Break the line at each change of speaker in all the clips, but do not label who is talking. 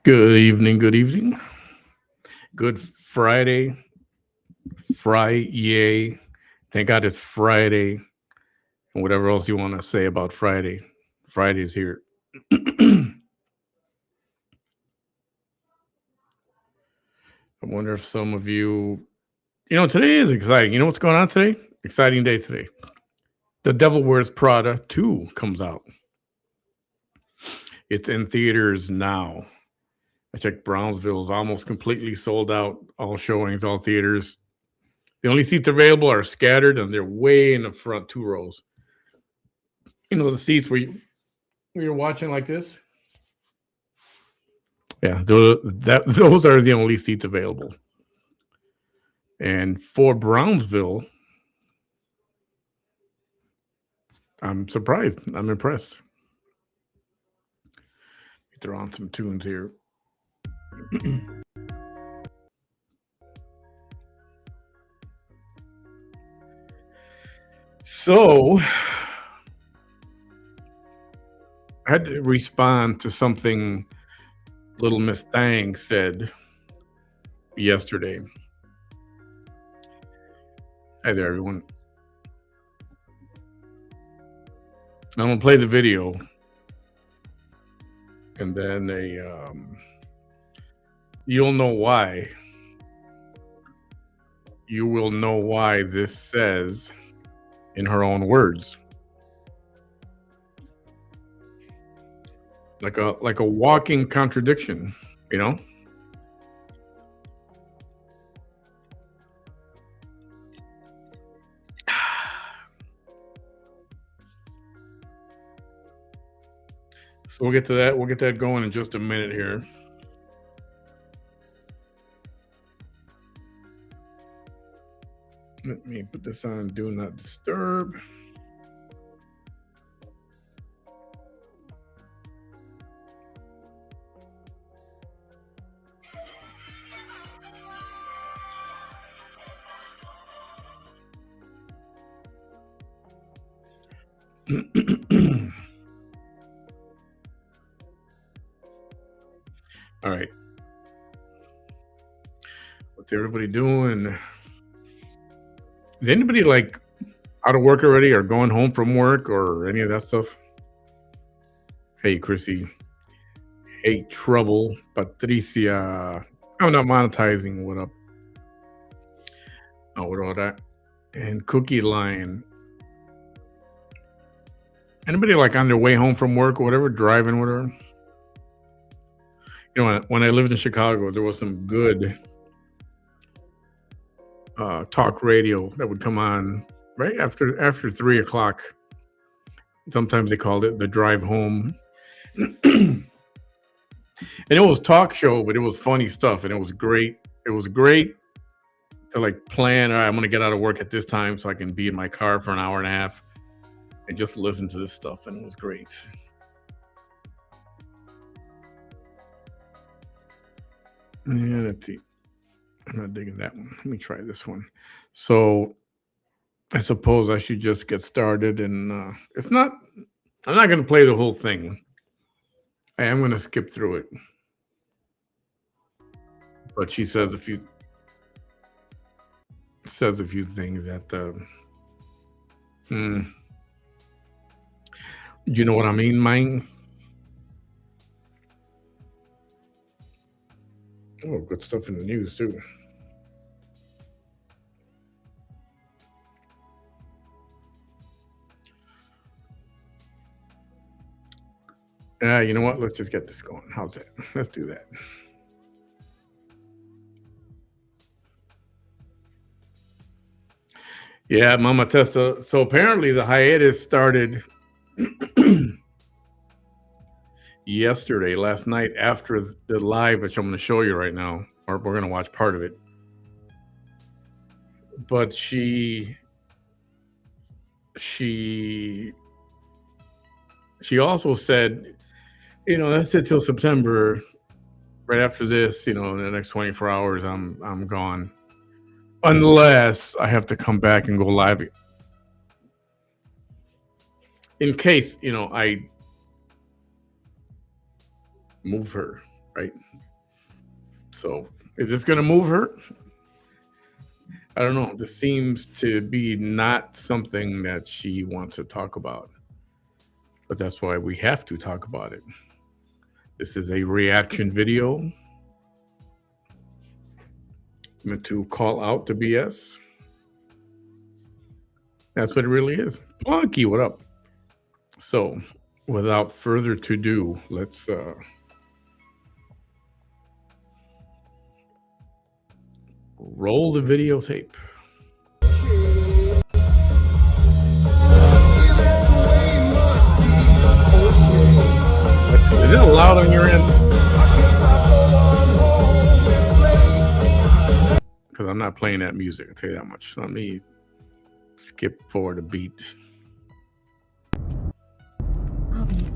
Good evening, good evening. Good Friday. Friday. Thank God it's Friday. And whatever else you want to say about Friday. Friday's here. I wonder if some of you, today is exciting. You know what's going on today? Exciting day today. The Devil Wears Prada 2 comes out. It's in theaters now. I checked Brownsville is almost completely sold out. All showings, all theaters. The only seats available are scattered, and they're way in the front 2 rows. The seats where you're watching like this. Yeah, those are the only seats available. And for Brownsville, I'm surprised. I'm impressed. Throw on some tunes here. So, I had to respond to something Little Miss Thang said yesterday. Hi there, everyone. I'm going to play the video. And then you'll know why. You will know why this says in her own words. Like a walking contradiction, So we'll get to that. We'll get that going in just a minute here. Let me put this on Do Not Disturb. All right. What's everybody doing? Is anybody out of work already or going home from work or any of that stuff? Hey, Chrissy. Hey, Trouble, Patricia. I'm not monetizing. What up? Oh, what all that? And Cookie Lion. Anybody like on their way home from work or whatever, driving, whatever? You know, when I lived in Chicago, there was some good talk radio that would come on right after 3 o'clock. Sometimes they called it the drive home, and it was talk show, but it was funny stuff, and it was great. It was great to like plan. All right, I'm gonna get out of work at this time so I can be in my car for an hour and a half and just listen to this stuff, and it was great. Yeah, let's see. I'm not digging that one. Let me try this one. So I suppose I should just get started, and it's not. I'm not going to play the whole thing. I am going to skip through it, but she says a few things that. Hmm, do you know what I mean, mine? Oh, good stuff in the news too. You know what? Let's just get this going. How's that? Let's do that. Yeah, Mama Testa. So apparently the hiatus started yesterday, last night, after the live, which I'm going to show you right now, or we're going to watch part of it. But she also said, that's it till September. Right after this, in the next 24 hours, I'm gone, unless I have to come back and go live in case I move her, right? So is this going to move her? I don't know. This seems to be not something that she wants to talk about, but that's why we have to talk about it. This is a reaction video meant to call out the BS. That's what it really is. Plunky, what up? So, without further to do, let's roll the videotape. Is it loud on your end? Because I'm not playing that music, I'll tell you that much. Let me skip forward a beat.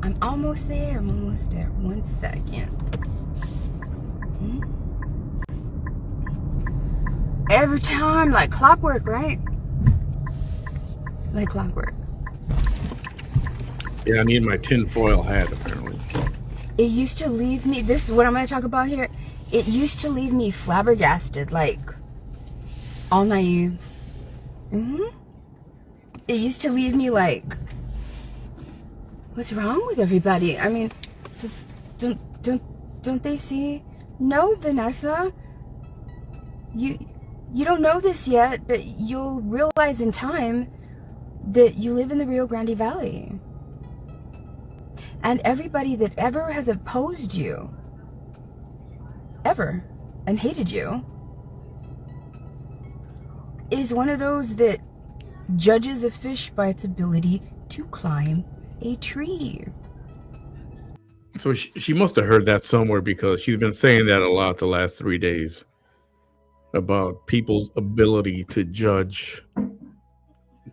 I'm almost there. 1 second. Every time, like clockwork, right? Like clockwork.
Yeah, I need my tinfoil hat, apparently.
It used to leave me, this is what I'm going to talk about here. It used to leave me flabbergasted, like, all naive. It used to leave me like, what's wrong with everybody? I mean, don't they see? No, Vanessa. You don't know this yet, but you'll realize in time that you live in the Rio Grande Valley. And everybody that ever has opposed you, ever, and hated you, is one of those that judges a fish by its ability to climb a tree.
So she must have heard that somewhere, because she's been saying that a lot the last 3 days about people's ability to judge,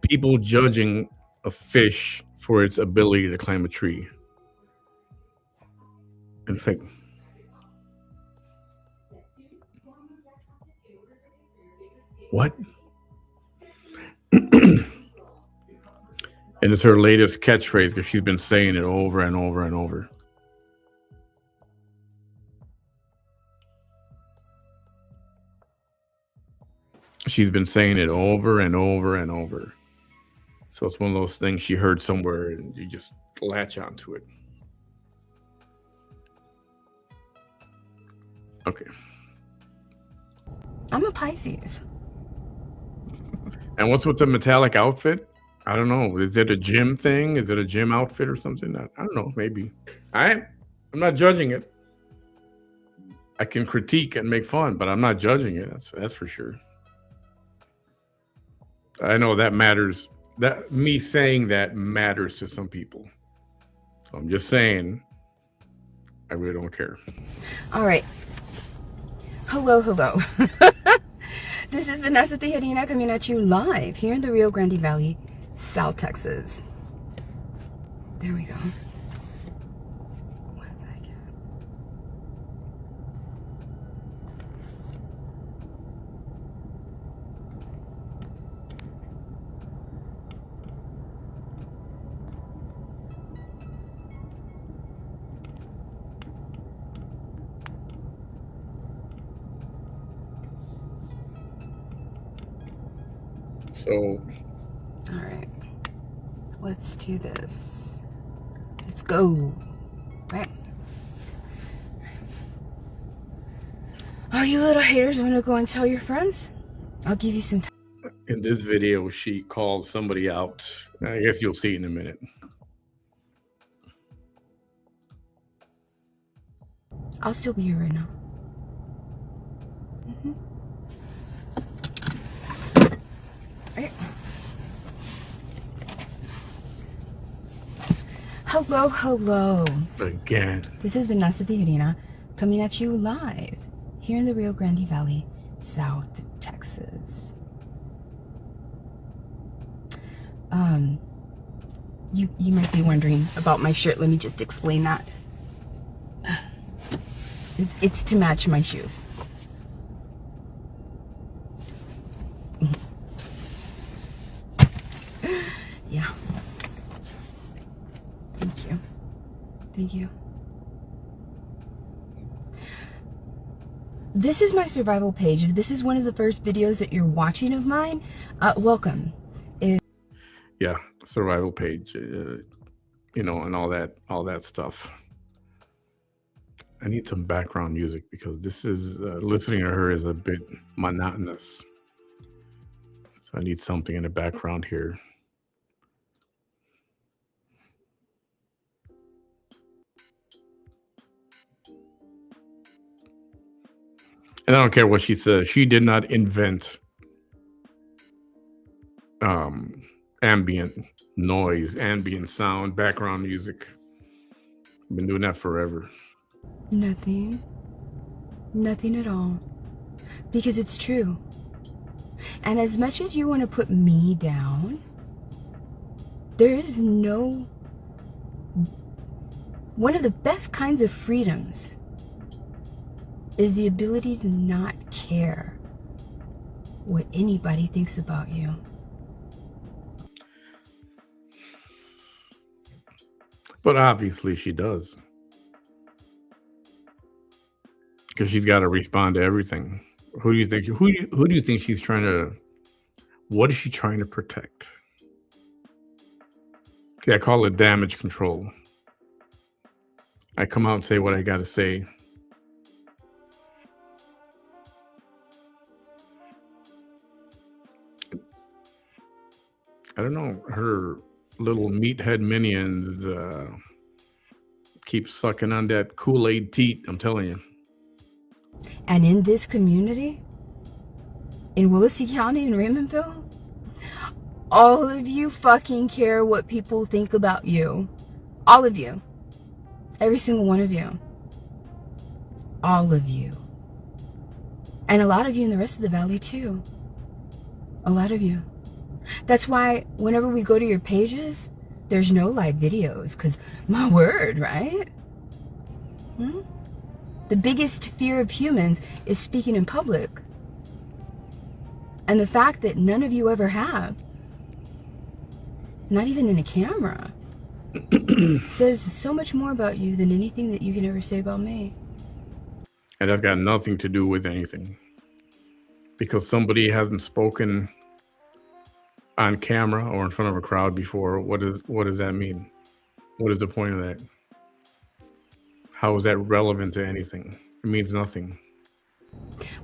people judging a fish for its ability to climb a tree. And it's like, what? And it's her latest catchphrase, because she's been saying it over and over and over. She's been saying it over and over and over. So it's one of those things she heard somewhere and you just latch onto it. Okay.
I'm a Pisces.
And what's with the metallic outfit? I don't know. Is it a gym thing? Is it a gym outfit or something? I don't know. Maybe. I'm not judging it. I can critique and make fun, but I'm not judging it. That's for sure. I know that matters. That me saying that matters to some people. So I'm just saying, I really don't care.
All right. Hello. This is Vanessa Tijerina coming at you live here in the Rio Grande Valley, South Texas. There we go. One second.
So,
all right, let's do this. Let's go. Right. Oh, you little haters want to go and tell your friends? I'll give you some time.
in this video, she calls somebody out. I guess you'll see in a minute.
I'll still be here right now. Right. Hello.
Again.
This is Vanessa Tijerina coming at you live here in the Rio Grande Valley, South Texas. You might be wondering about my shirt. Let me just explain that. It's to match my shoes. Yeah. Thank you. This is my survival page. If this is one of the first videos that you're watching of mine, welcome.
Yeah, survival page, and all that stuff. I need some background music because this is listening to her is a bit monotonous. So I need something in the background here. And I don't care what she says. She did not invent ambient noise, ambient sound, background music. I've been doing that forever.
Nothing at all, because it's true. And as much as you want to put me down, there is no... One of the best kinds of freedoms is the ability to not care what anybody thinks about you.
But obviously she does. Because she's got to respond to everything. Who do you think she's trying to... What is she trying to protect? See, I call it damage control. I come out and say what I got to say. I don't know. Her little meathead minions keep sucking on that Kool-Aid teat, I'm telling you.
And in this community, in Willacy County in Raymondville, all of you fucking care what people think about you. All of you. Every single one of you. All of you. And a lot of you in the rest of the valley too. A lot of you. That's why whenever we go to your pages, there's no live videos, because my word, right? The biggest fear of humans is speaking in public. And the fact that none of you ever have, not even in a camera, says so much more about you than anything that you can ever say about me.
And that's got nothing to do with anything. Because somebody hasn't spoken on camera or in front of a crowd before, what does that mean? What is the point of that? How is that relevant to anything? It means nothing.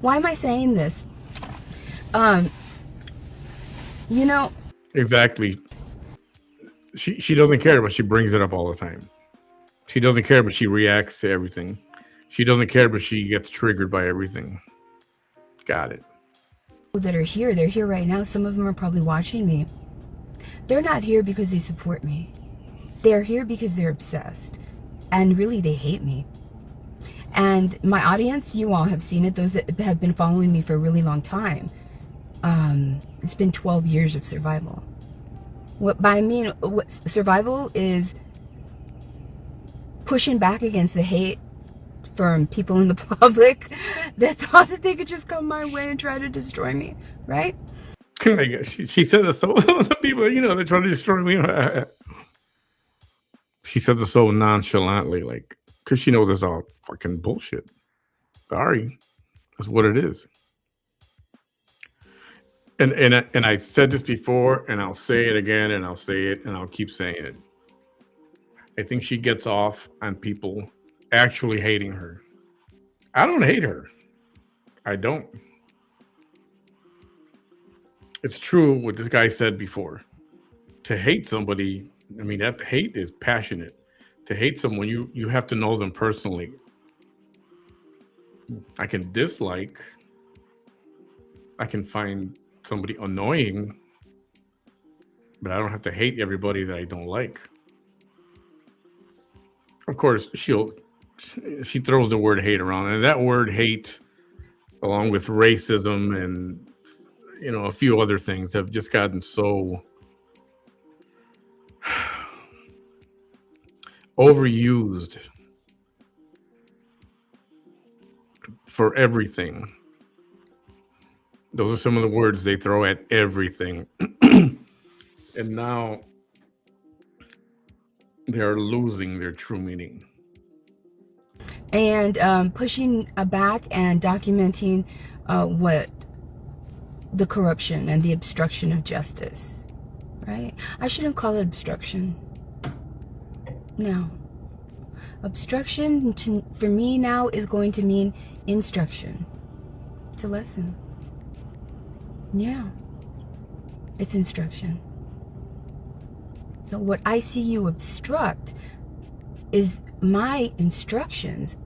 Why am I saying this? You know,
Exactly. She doesn't care, but she brings it up all the time. She doesn't care, but she reacts to everything. She doesn't care, but she gets triggered by everything. Got it.
that are here, they're here right now. Some of them are probably watching me. They're not here because they support me. They're here because they're obsessed. And really, they hate me. And my audience, you all have seen it, those that have been following me for a really long time. It's been 12 years of survival. What survival is pushing back against the hate from people in the public that thought that they could just come my way and try to destroy me, right?
She said it so. Some people, they try to destroy me. She says it so nonchalantly, like, because she knows it's all fucking bullshit. Sorry, that's what it is. And I said this before, and I'll say it again, and I'll say it, and I'll keep saying it. I think she gets off on people actually hating her. I don't hate her. I don't. It's true what this guy said before. To hate somebody, I mean, that hate is passionate. To hate someone, you have to know them personally. I can dislike. I can find somebody annoying, but I don't have to hate everybody that I don't like. Of course, she throws the word hate around, and that word hate, along with racism and a few other things, have just gotten so overused for everything. Those are some of the words they throw at everything. And now they're losing their true meaning.
And pushing back and documenting what the corruption and the obstruction of justice, right? I shouldn't call it obstruction. No. Obstruction for me now is going to mean instruction. It's a lesson. Yeah. It's instruction. So what I see you obstruct is my instructions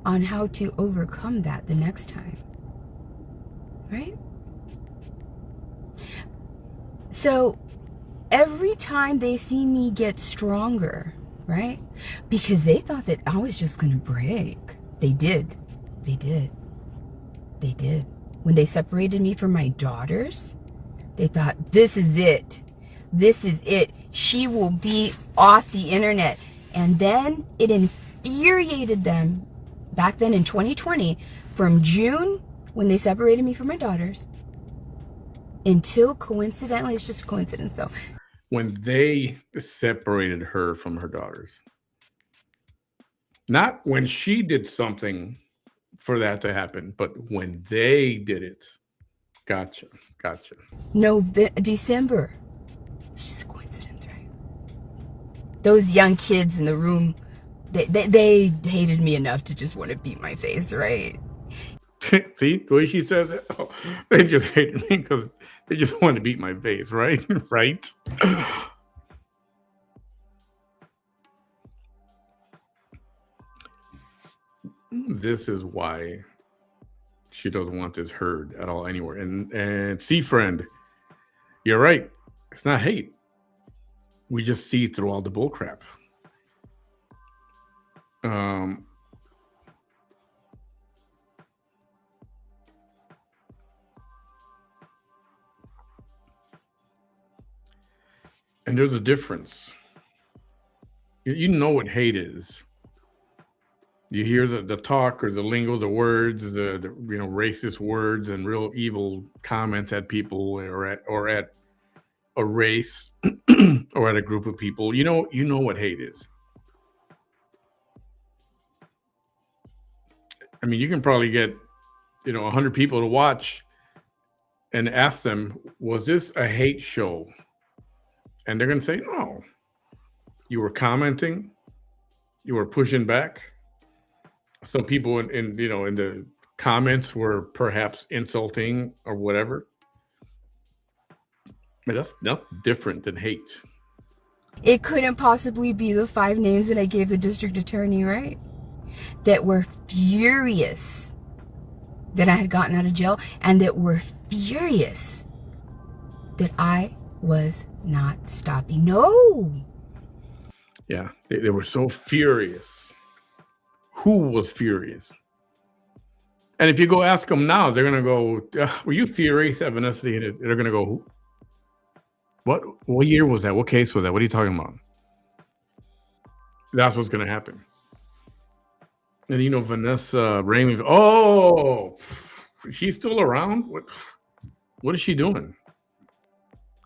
on how to overcome that the next time. Right? So every time they see me get stronger, right? Because they thought that I was just going to break. They did. They did. They did. When they separated me from my daughters, they thought, this is it. This is it. She will be off the internet. And then it infuriated them back then in 2020, from June, when they separated me from my daughters, until coincidentally, it's just a coincidence though,
when they separated her from her daughters. Not when she did something for that to happen, but when they did it. Gotcha.
December. It's just a coincidence, right? Those young kids in the room, they hated me enough to just want to beat my face, right?
See the way she says it? Oh, they just hated me because they just wanted to beat my face, right? Right? This is why she doesn't want this heard at all anywhere. And see, friend, you're right. It's not hate. We just see through all the bullcrap. And there's a difference. You know what hate is. You hear the talk or the lingo, the words, the racist words and real evil comments at people or at a race or at a group of people. You know what hate is. I mean, you can probably get 100 people to watch and ask them, was this a hate show? And they're going to say, no. You were commenting. You were pushing back. Some people in the comments were perhaps insulting or whatever. But that's different than hate.
It couldn't possibly be the 5 names that I gave the district attorney, right? That were furious that I had gotten out of jail, and that were furious that I was not stopping. No.
Yeah, they were so furious. Who was furious? And if you go ask them now, they're going to go, were you furious at Vanessa? They're going to go, who? What year was that? What case was that? What are you talking about? That's what's going to happen. And you know, Vanessa Raymond, oh, she's still around? What is she doing?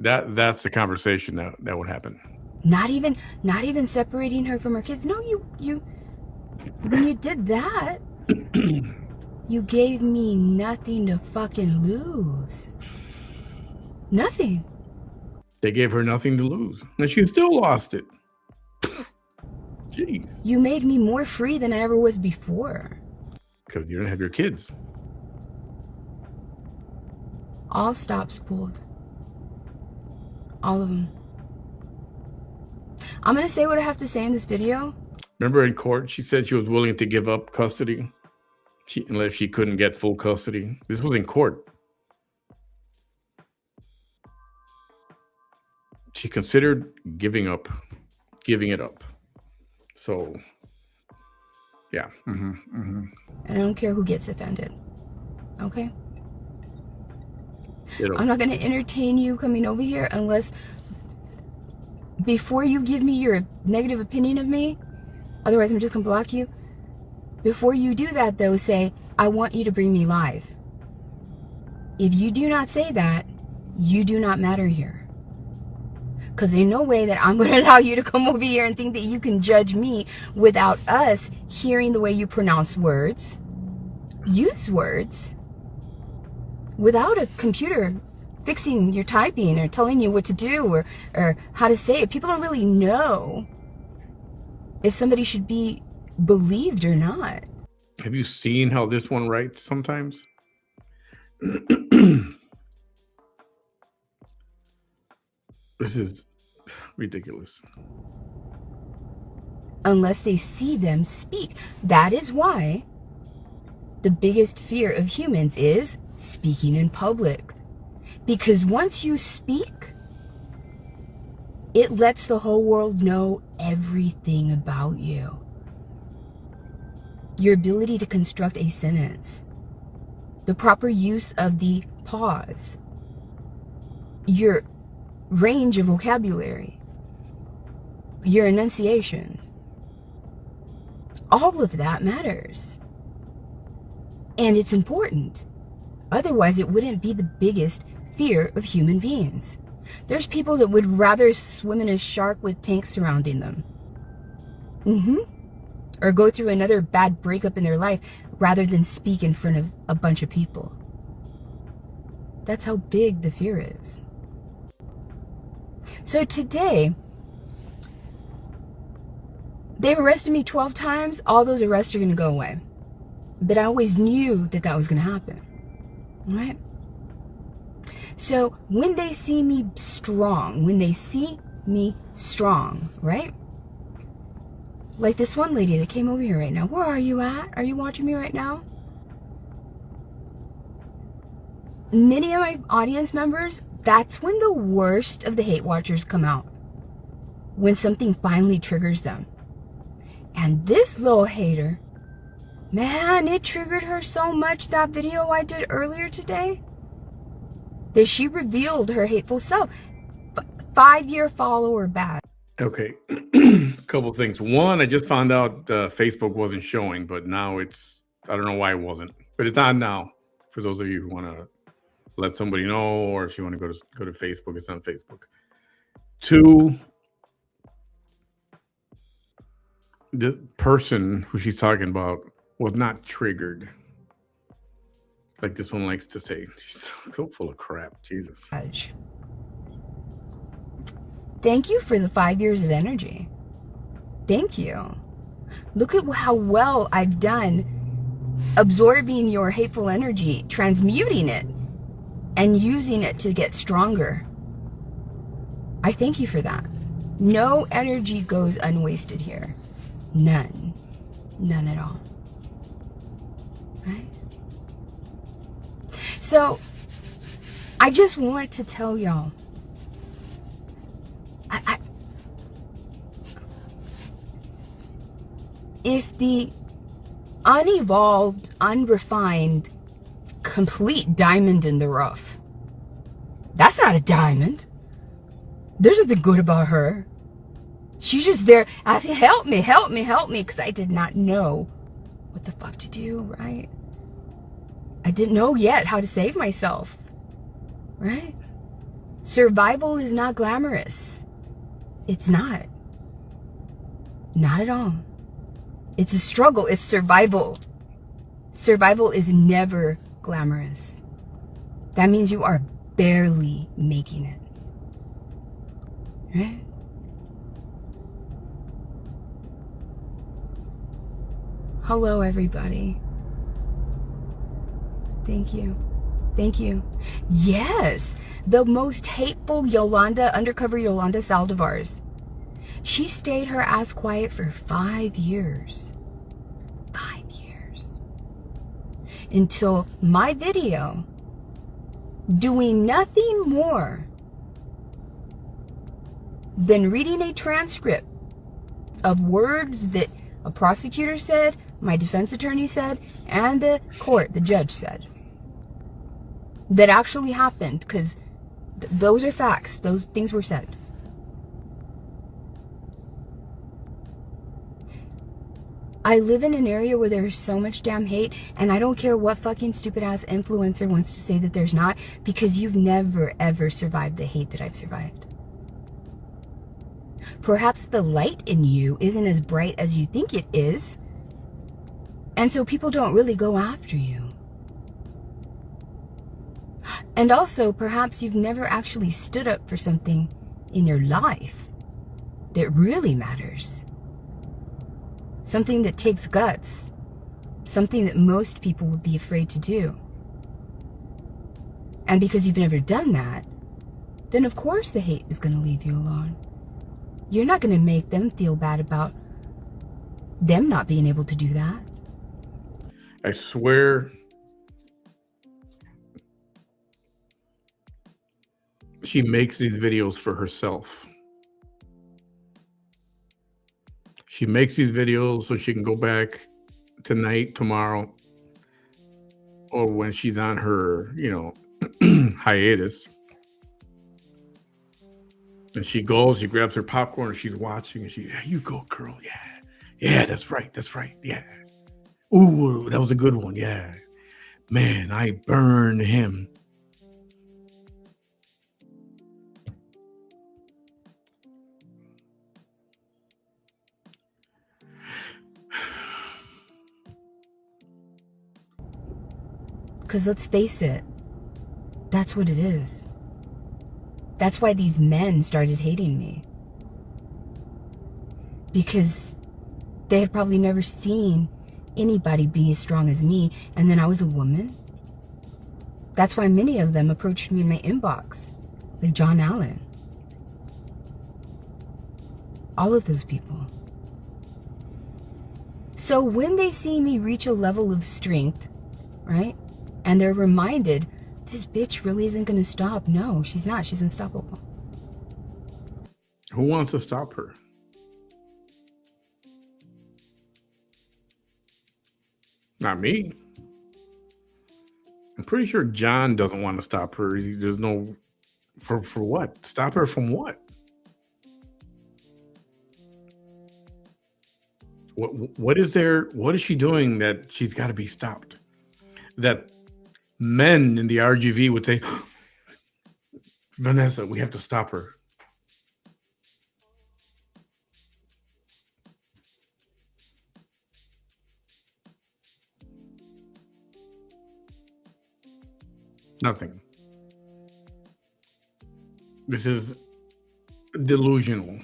That's the conversation that would happen.
Not even separating her from her kids. No, you when you did that, you gave me nothing to fucking lose. Nothing.
They gave her nothing to lose, and she still lost it. Jeez.
You made me more free than I ever was before.
Because you don't have your kids.
All stops pulled. All of them. I'm going to say what I have to say in this video.
Remember in court, she said she was willing to give up custody unless she couldn't get full custody. This was in court. She considered giving it up. So, yeah.
And I don't care who gets offended. Okay? I'm not going to entertain you coming over here unless, before you give me your negative opinion of me, otherwise I'm just going to block you. Before you do that, though, say, I want you to bring me live. If you do not say that, you do not matter here. Because there's no way that I'm going to allow you to come over here and think that you can judge me without us hearing the way you pronounce words, use words, without a computer fixing your typing or telling you what to do or how to say it. People don't really know if somebody should be believed or not.
Have you seen how this one writes sometimes? This is ridiculous.
Unless they see them speak. That is why the biggest fear of humans is speaking in public. Because once you speak, it lets the whole world know everything about you. Your ability to construct a sentence, the proper use of the pause, your range of vocabulary, your enunciation, all of that matters. And it's important. Otherwise, it wouldn't be the biggest fear of human beings. There's people that would rather swim in a shark with tanks surrounding them. Or go through another bad breakup in their life rather than speak in front of a bunch of people. That's how big the fear is. So today, they've arrested me 12 times. All those arrests are going to go away. But I always knew that that was going to happen. All right? So when they see me strong, right? Like this one lady that came over here right now. Where are you at? Are you watching me right now? Many of my audience members, that's when the worst of the hate watchers come out. When something finally triggers them. And this little hater, man, it triggered her so much, that video I did earlier today, that she revealed her hateful self. 5-year follower back.
Okay, couple things. One, I just found out Facebook wasn't showing, but now it's, I don't know why it wasn't, but it's on now. For those of you who want to let somebody know, or if you want to go to Facebook, it's on Facebook. 2, the person who she's talking about was not triggered. Like this one likes to say. She's so full of crap. Jesus.
Thank you for the 5 years of energy. Thank you. Look at how well I've done absorbing your hateful energy, transmuting it, and using it to get stronger. I thank you for that. No energy goes unwasted here. None. None at all. Right? So, I just want to tell y'all, if the unevolved, unrefined, complete diamond in the rough, that's not a diamond. There's nothing good about her. She's just there asking, help me, help me, help me, because I did not know what the fuck to do, right? I didn't know yet how to save myself, right? Survival is not glamorous. It's not. Not at all. It's a struggle. It's survival. Survival is never glamorous. That means you are barely making it. Right? Hello, everybody. Thank you. Thank you. Yes, the most hateful Yolanda, undercover Yolanda Saldivars. She stayed her ass quiet for 5 years. 5 years. Until my video, doing nothing more than reading a transcript of words that a prosecutor said, my defense attorney said, and the court, the judge said, that actually happened, because those are facts. Those things were said. I live in an area where there's so much damn hate, and I don't care what fucking stupid ass influencer wants to say that there's not, because you've never ever survived the hate that I've survived. Perhaps the light in you isn't as bright as you think it is, and so people don't really go after you. And also, perhaps you've never actually stood up for something in your life that really matters. Something that takes guts. Something that most people would be afraid to do. And because you've never done that, then of course the hate is going to leave you alone. You're not going to make them feel bad about them not being able to do that.
I swear she makes these videos for herself. She makes these videos so she can go back tonight, tomorrow, or when she's on her, hiatus. And she goes, she grabs her popcorn, and she's watching, and she's, yeah, you go, girl, yeah. Yeah, that's right, yeah. Ooh, that was a good one, yeah. Man, I burned him.
Because let's face it, that's what it is. That's why these men started hating me. Because they had probably never seen anybody be as strong as me, and then I was a woman. That's why many of them approached me in my inbox, like John Allen. All of those people. So when they see me reach a level of strength, right? And they're reminded, this bitch really isn't going to stop. No, she's not. She's unstoppable.
Who wants to stop her? Not me. I'm pretty sure John doesn't want to stop her. There's no... For what? Stop her from what? What is there? What is she doing that she's got to be stopped? That men in the RGV would say, Vanessa, we have to stop her. Nothing. This is delusional.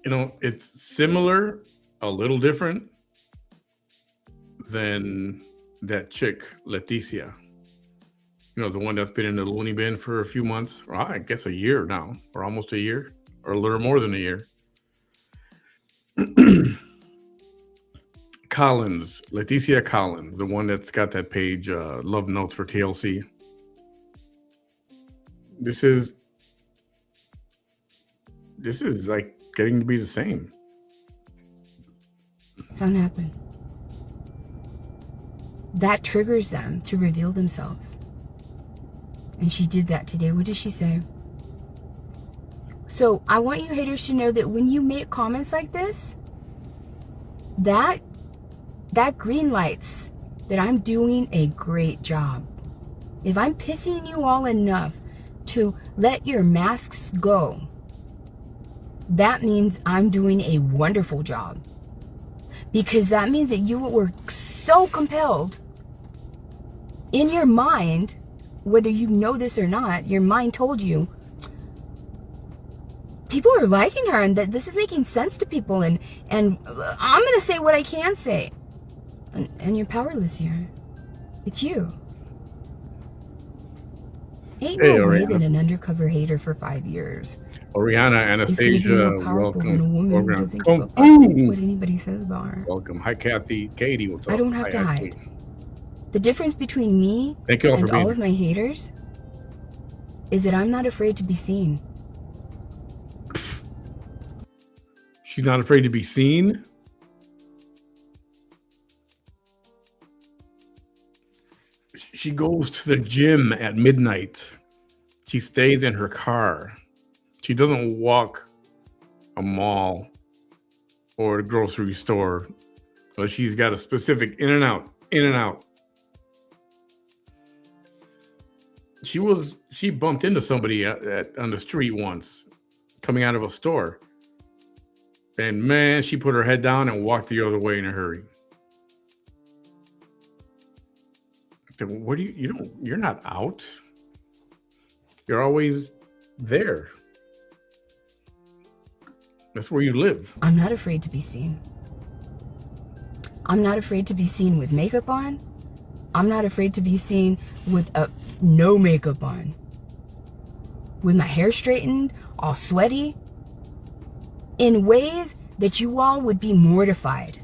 It's similar, a little different than that chick, Leticia. The one that's been in the loony bin for a few months, or I guess a year now, or almost a year, or a little more than a year. Collins, Leticia Collins, the one that's got that page, Love Notes for TLC. This is like getting to be the same.
It's unhappened. That triggers them to reveal themselves. And she did that today. What did she say? So I want you haters to know that when you make comments like this, that green lights that I'm doing a great job. If I'm pissing you all enough to let your masks go, that means I'm doing a wonderful job. Because that means that you were so compelled in your mind, whether you know this or not, your mind told you, people are liking her and that this is making sense to people, and I'm going to say what I can say. And you're powerless here. It's you. Ain't no way that an undercover hater for 5 years
Oriana Anastasia,
is gonna be more powerful than a woman who doesn't give a fuck what anybody says about her.
Welcome. Hi, Kathy. Katie, what's up?
I don't have to hide. The difference between me and all of my haters is that I'm not afraid to be seen.
She's not afraid to be seen? She goes to the gym at midnight. She stays in her car. She doesn't walk a mall or a grocery store. But she's got a specific in and out. She bumped into somebody on the street once, coming out of a store. And man, she put her head down and walked the other way in a hurry. What do you're not out. You're always there. That's where you live.
I'm not afraid to be seen. I'm not afraid to be seen with makeup on. I'm not afraid to be seen with no makeup on. With my hair straightened, all sweaty. In ways that you all would be mortified.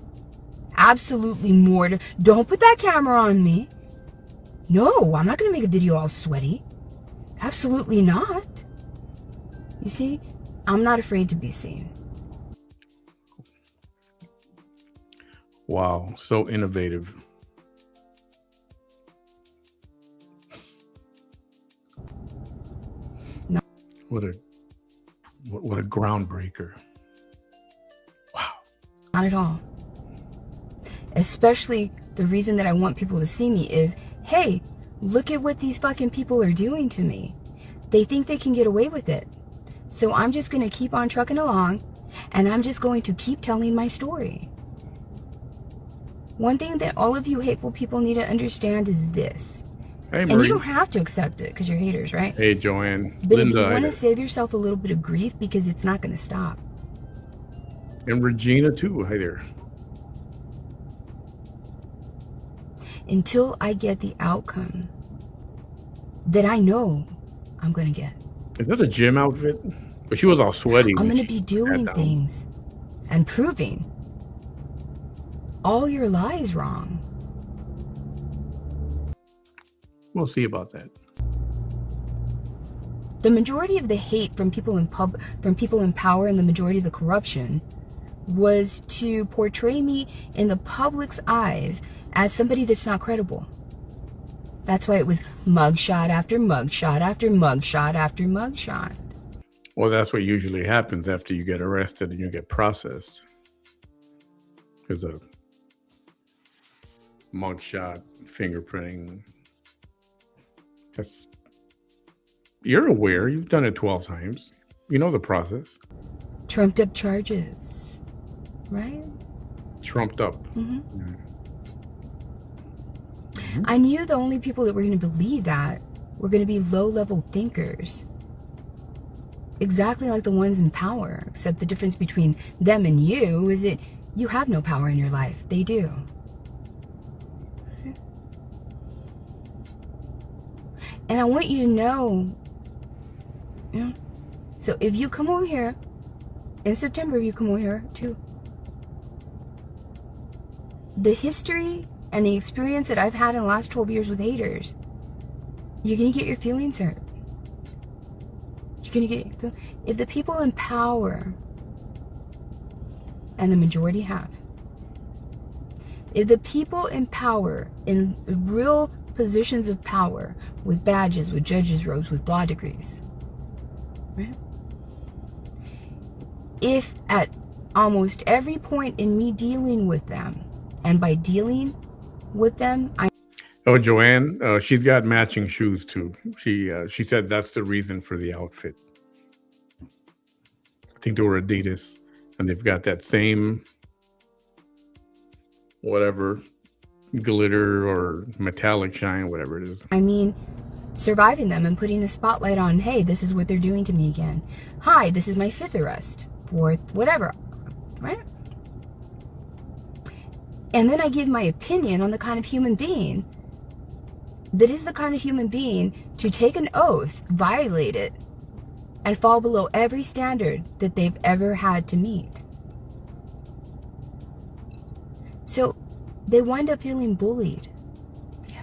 Absolutely mortified. Don't put that camera on me. No, I'm not going to make a video all sweaty. Absolutely not. You see, I'm not afraid to be seen.
Wow, so innovative.
No.
What a groundbreaker. Wow.
Not at all. Especially the reason that I want people to see me is, hey, look at what these fucking people are doing to me. They think they can get away with it. So I'm just going to keep on trucking along, and I'm just going to keep telling my story. One thing that all of you hateful people need to understand is this.
Hey,
and you don't have to accept it because you're haters, right?
Hey, Joanne.
But
Linda,
if you want to save yourself a little bit of grief, because it's not going to stop.
And Regina, too. Hi there.
Until I get the outcome that I know I'm going to get.
Is that a gym outfit? But she was all sweaty.
I'm going to be doing things and proving all your lies wrong.
We'll see about that.
The majority of the hate from people in power, and the majority of the corruption was to portray me in the public's eyes as somebody that's not credible. That's why it was mugshot after mugshot after mugshot after mugshot.
Well, that's what usually happens after you get arrested and you get processed. There's a mugshot, fingerprinting. You're aware. You've done it 12 times. You know the process.
Trumped up charges, right?
Trumped up.
Mm-hmm. Mm-hmm. I knew the only people that were going to believe that were going to be low-level thinkers. exactly like the ones in power, except the difference between them and you is that you have no power in your life. They do. And I want you to know, you know, so if you come over here in September, you come over here too. The history and the experience that I've had in the last 12 years with haters, you're going to get your feelings hurt. You're going to get, if the people in power, and the majority have, if the people in power, in real positions of power, with badges, with judges' robes, with law degrees, right? If at almost every point in me dealing with them, and by dealing with them,
Oh, Joanne, she's got matching shoes too. She said that's the reason for the outfit. I think they were Adidas, and they've got that same whatever glitter or metallic shine, whatever it is.
I mean, surviving them and putting a spotlight on, hey, this is what they're doing to me again. Hi, this is my 5th arrest, 4th, whatever, right? And then I give my opinion on the kind of human being that is the kind of human being to take an oath, violate it, and fall below every standard that they've ever had to meet. So they wind up feeling bullied. Yeah.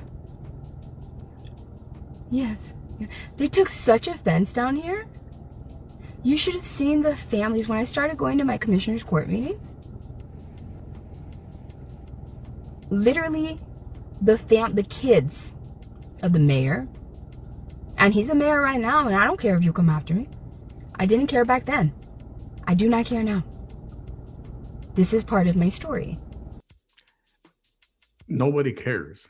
Yes. Yeah. They took such offense down here. You should have seen the families when I started going to my commissioner's court meetings. Literally, the kids of the mayor, and he's a mayor right now, and I don't care if you come after me. I didn't care back then. I do not care now. This is part of my story.
Nobody cares.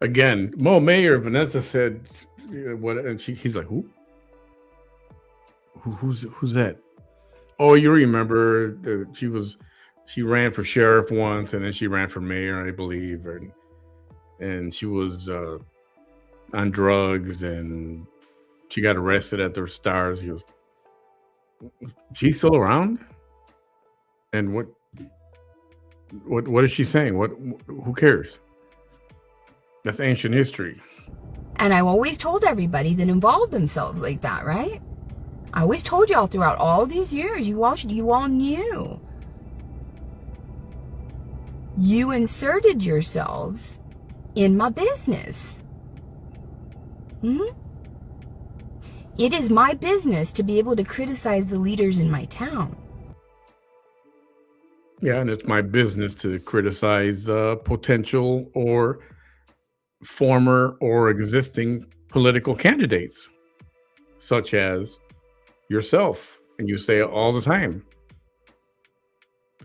Again, Mayor Vanessa said what, and he's like, who's that? Oh, you remember she ran for sheriff once, and then she ran for mayor, I believe, and she was on drugs, and she got arrested at the Stars. He goes, she's still around, and what is she saying? Who cares? That's ancient history.
And I always told everybody that involved themselves like that, right? I always told y'all throughout all these years, you all knew. You inserted yourselves in my business. It is my business to be able to criticize the leaders in my town.
Yeah, and it's my business to criticize potential or former or existing political candidates, such as yourself. And you say it all the time.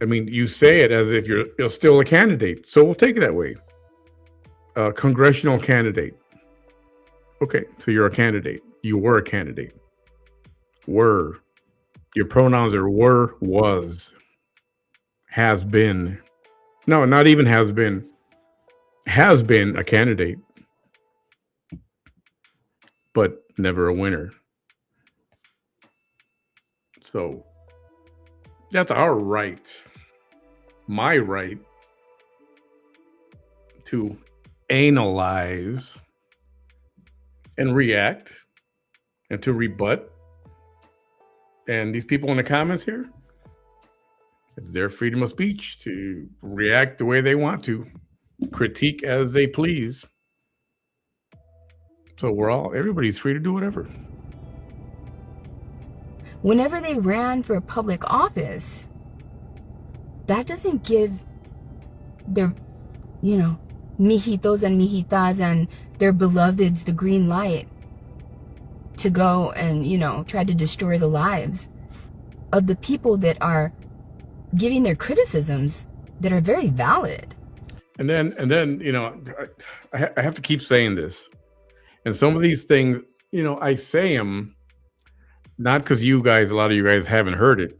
I mean, you say it as if you're still a candidate. So we'll take it that way. Congressional candidate. Okay, so you're a candidate. You were a candidate. Were. Your pronouns are were, was, has been. No, not even has been. Has been a candidate, but never a winner. So that's our right, my right, to analyze and react and to rebut. And these people in the comments here, it's their freedom of speech to react the way they want to, critique as they please. So everybody's free to do whatever.
Whenever they ran for public office, that doesn't give their, mijitos and mijitas and their beloveds the green light to go and, try to destroy the lives of the people that are giving their criticisms that are very valid.
And then, I have to keep saying this. And some of these things, I say them not because a lot of you guys haven't heard it.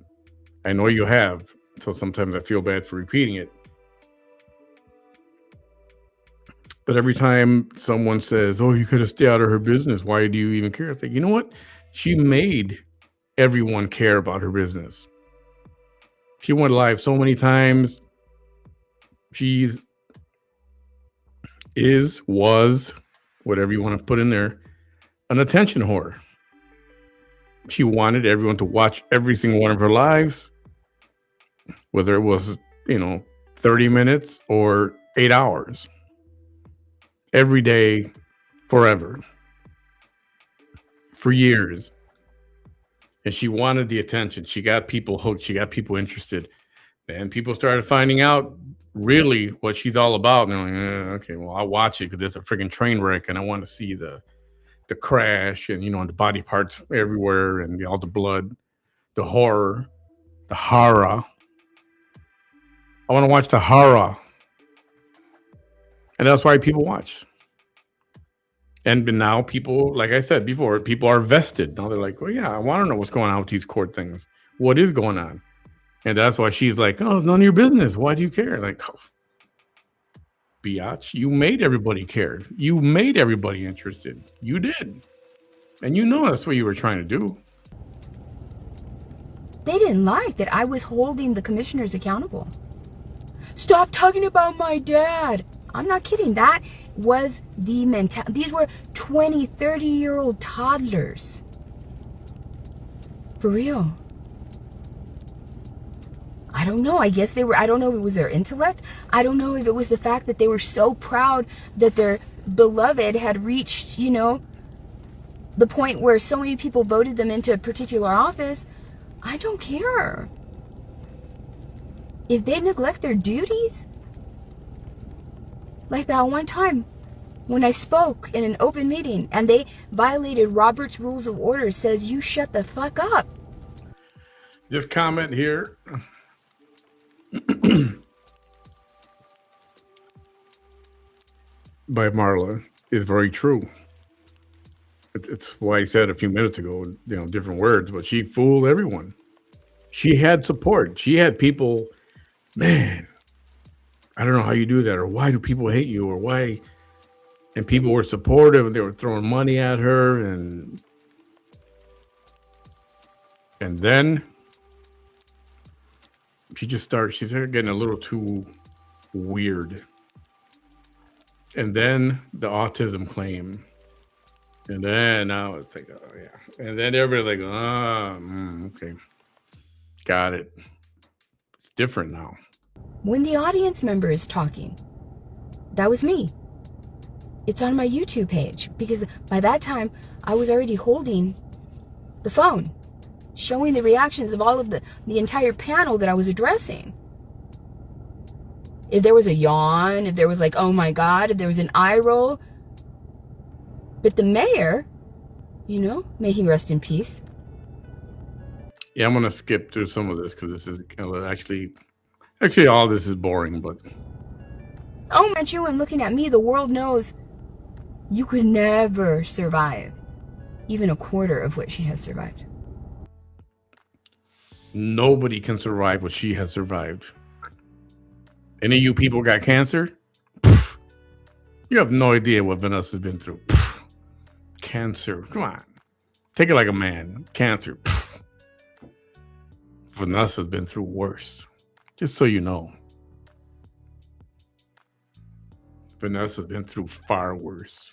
I know you have. So sometimes I feel bad for repeating it. But every time someone says, "Oh, you could have stayed out of her business. Why do you even care?" It's like, you know what? She made everyone care about her business. She went live so many times. She's was, whatever you want to put in there, an attention whore. She wanted everyone to watch every single one of her lives, whether it was, 30 minutes or 8 hours. Every day, forever, for years. And she wanted the attention. She got people hooked. She got people interested. And people started finding out really what she's all about. And they're like, okay, well, I'll watch it because it's a freaking train wreck and I want to see the crash and, the body parts everywhere and all the blood, the horror, the horror. I want to watch the horror. And that's why people watch. And now people, like I said before, people are vested. Now they're like, well, yeah, I want to know what's going on with these court things. What is going on? And that's why she's like, oh, it's none of your business. Why do you care? Like, oh, biatch, you made everybody care. You made everybody interested. You did. And that's what you were trying to do.
They didn't like that I was holding the commissioners accountable. Stop talking about my dad. I'm not kidding. That was the mentality. These were 20, 30-year-old toddlers. For real. I don't know. I guess I don't know if it was their intellect. I don't know if it was the fact that they were so proud that their beloved had reached, the point where so many people voted them into a particular office. I don't care. If they neglect their duties, like that one time when I spoke in an open meeting and they violated Robert's Rules of Order, says you shut the fuck up.
This comment here by Marla is very true. It's why I said a few minutes ago, different words, but she fooled everyone. She had support. She had people, man, I don't know how you do that, or why do people hate you, or why? And people were supportive, and they were throwing money at her, and then she started getting a little too weird. And then the autism claim. And then now it's like, oh yeah. And then everybody's like, okay. Got it. It's different now.
When the audience member is talking, that was me. It's on my YouTube page because by that time I was already holding the phone, showing the reactions of all of the entire panel that I was addressing. If there was a yawn, if there was like, oh my God, if there was an eye roll. But the mayor, may he rest in peace.
Yeah, I'm going to skip through some of this because this is actually all this is boring, but.
Oh, at you and looking at me, the world knows you could never survive even a quarter of what she has survived.
Nobody can survive what she has survived. Any of you people got cancer? Pfft. You have no idea what Vanessa's been through. Pfft. Cancer. Come on. Take it like a man. Cancer. Pfft. Vanessa's been through worse. Just so you know. Vanessa's been through far worse.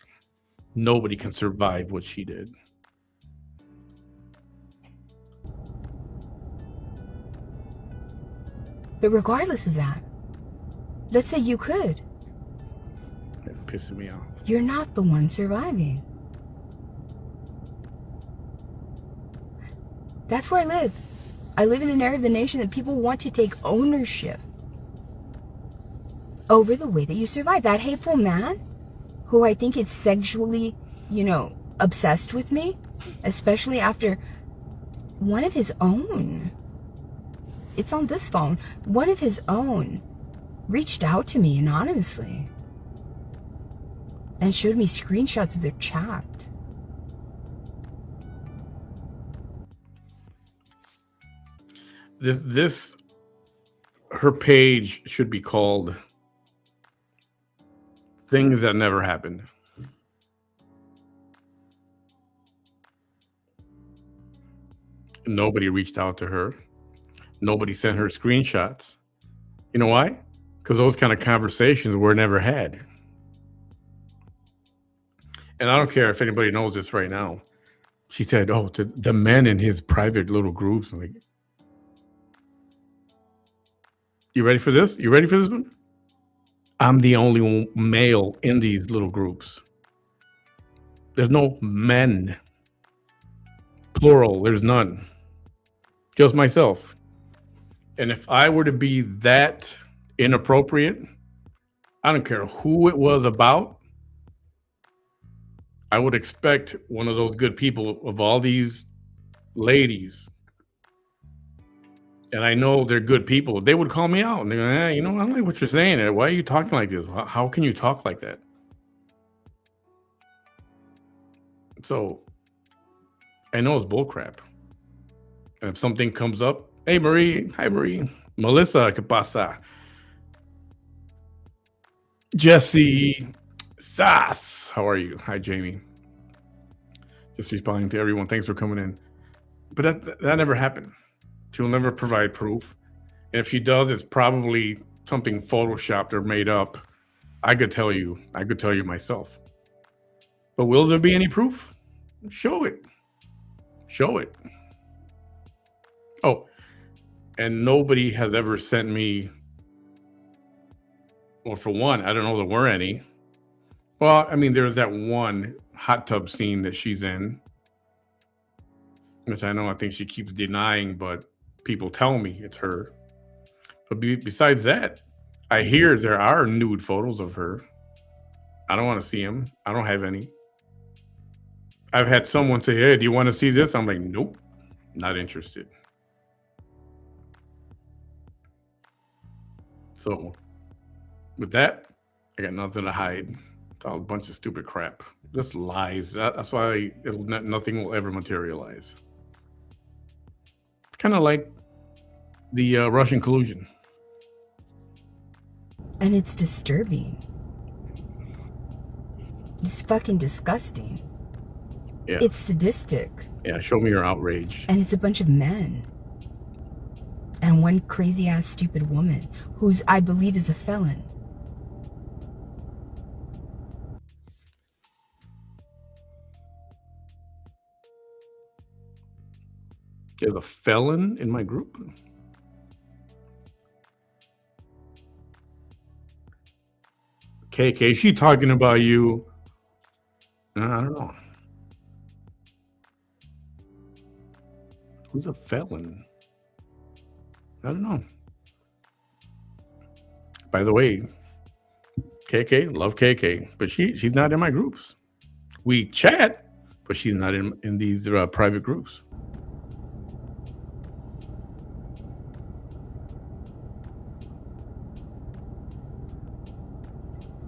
Nobody can survive what she did.
But regardless of that, let's say you could.
It's pissing me off.
You're not the one surviving. That's where I live. I live in an area of the nation that people want to take ownership over the way that you survive. That hateful man who I think is sexually, obsessed with me, especially after one of his own, it's on this phone, one of his own reached out to me anonymously and showed me screenshots of their chat.
Her page should be called things that never happened. Nobody reached out to her. Nobody sent her screenshots. You know why? Because those kind of conversations were never had. And I don't care if anybody knows this right now. She said, "Oh, to the men in his private little groups." I'm like, you ready for this? You ready for this one? I'm the only male in these little groups. There's no men. Plural, there's none. Just myself. And if I were to be that inappropriate, I don't care who it was about, I would expect one of those good people of all these ladies, and I know they're good people, they would call me out and they're going, I don't like what you're saying. Why are you talking like this? How can you talk like that? So I know it's bullcrap. And if something comes up, hey, Marie, hi, Marie. Melissa, ¿qué pasa? Jesse, Sass, how are you? Hi, Jamie. Just responding to everyone. Thanks for coming in. But that never happened. She'll never provide proof. And if she does, it's probably something photoshopped or made up. I could tell you myself. But will there be any proof? Show it. Show it. Oh, and nobody has ever sent me, well, for one, I don't know there were any. Well, I mean, there's that one hot tub scene that she's in, which I think she keeps denying, but people tell me it's her. But besides that, I hear there are nude photos of her. I don't want to see them. I don't have any. I've had someone say, hey, do you want to see this? I'm like, nope, not interested. So with that, I got nothing to hide. It's all a bunch of stupid crap. Just lies. That's why nothing will ever materialize. Kind of like the Russian collusion.
And it's disturbing. It's fucking disgusting.
Yeah.
It's sadistic.
Yeah, show me your outrage.
And it's a bunch of men. And one crazy ass stupid woman who's, I believe, is a felon.
There's a felon in my group? KK, she talking about you? I don't know. Who's a felon? I don't know. By the way, KK, love KK, but she's not in my groups. We chat, but she's not in these private groups.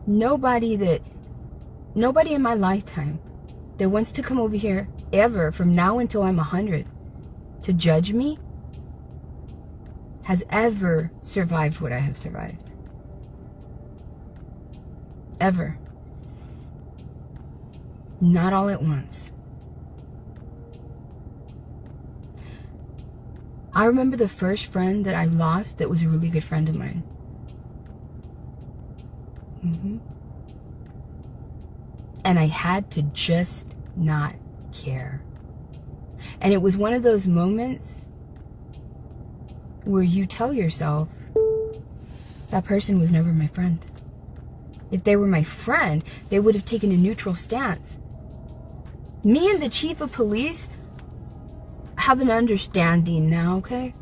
Nobody in my lifetime that wants to come over here ever from now until I'm 100 to judge me has ever survived what I have survived. Ever. Not all at once. I remember the first friend that I lost that was a really good friend of mine. And I had to just not care. And it was one of those moments where you tell yourself, that person was never my friend. If they were my friend, they would have taken a neutral stance. Me and the chief of police have an understanding now, okay?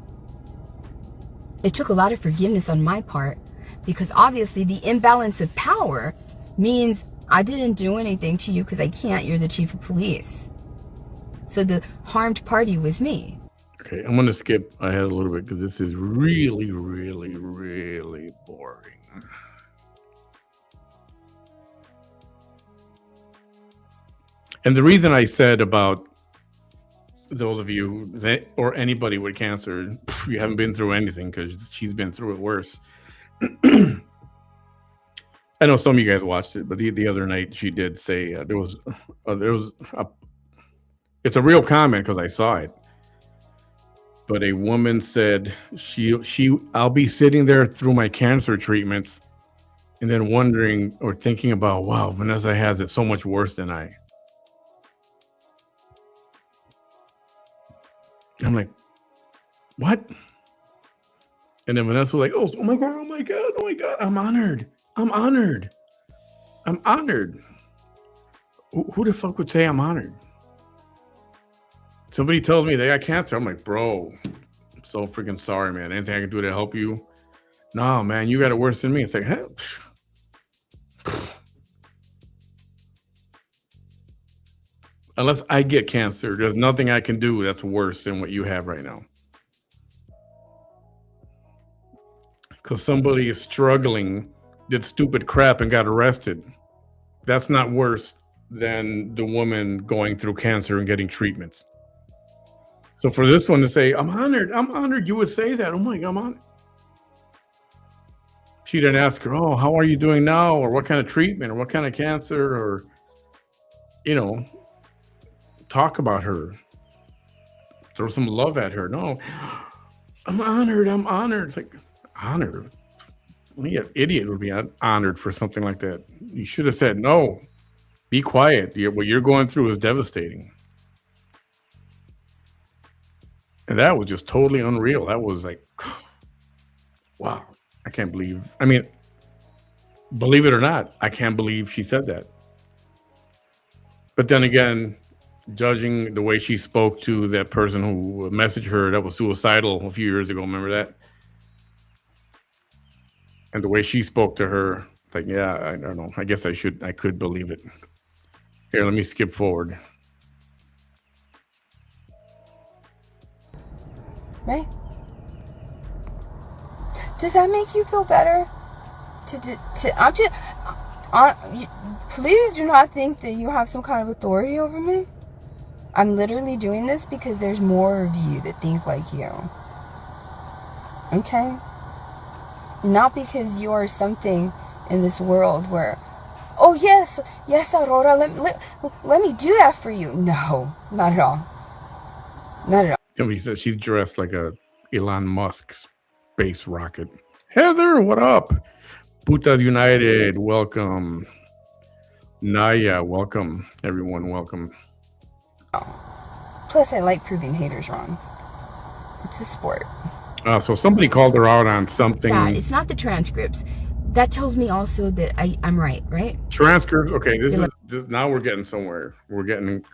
It took a lot of forgiveness on my part, because obviously the imbalance of power means I didn't do anything to you because I can't. You're the chief of police. So the harmed party was me.
Okay, I'm going to skip ahead a little bit because this is really, really, really boring. And the reason I said about those of you or anybody with cancer, you haven't been through anything because she's been through it worse. I know some of you guys watched it, but the other night she did say there was a, it's a real comment because I saw it. But a woman said I'll be sitting there through my cancer treatments and then wondering or thinking about, wow, Vanessa has it so much worse than I. I'm like, what? And then Vanessa was like, oh my God, oh my God, oh my God. I'm honored. I'm honored. I'm honored. Who the fuck would say I'm honored? Somebody tells me they got cancer. I'm like, bro, I'm so freaking sorry, man. Anything I can do to help you? No, man, you got it worse than me. It's like, hey. Unless I get cancer, there's nothing I can do that's worse than what you have right now. Because somebody is struggling, did stupid crap and got arrested. That's not worse than the woman going through cancer and getting treatments. So for this one to say, I'm honored you would say that. Oh my God, I'm honored. She didn't ask her, oh, how are you doing now? Or what kind of treatment? Or what kind of cancer? Or, you know, talk about her. Throw some love at her. No, I'm honored. I'm honored. Like, honored? Only an idiot would be honored for something like that. You should have said, no, be quiet. What you're going through is devastating. And that was just totally unreal. That was like, wow, I can't believe. I mean, believe it or not, I can't believe she said that. But then again, judging the way she spoke to that person who messaged her that was suicidal a few years ago, remember that? And the way she spoke to her, like, yeah, I don't know. I guess I could believe it. Here, let me skip forward.
Right? Does that make you feel better? Please do not think that you have some kind of authority over me. I'm literally doing this because there's more of you that think like you. Okay? Not because you are something in this world where, oh yes, Aurora, let me do that for you. No, not at all. Not at all.
Somebody said she's dressed like a Elon Musk space rocket. Heather, what up? Putas United, welcome. Naya, welcome. Everyone, welcome.
Oh. Plus, I like proving haters wrong. It's a sport.
So somebody called her out on something.
That, it's not the transcripts. That tells me also that I'm right?
Transcripts. Okay, this is now we're getting somewhere. We're getting.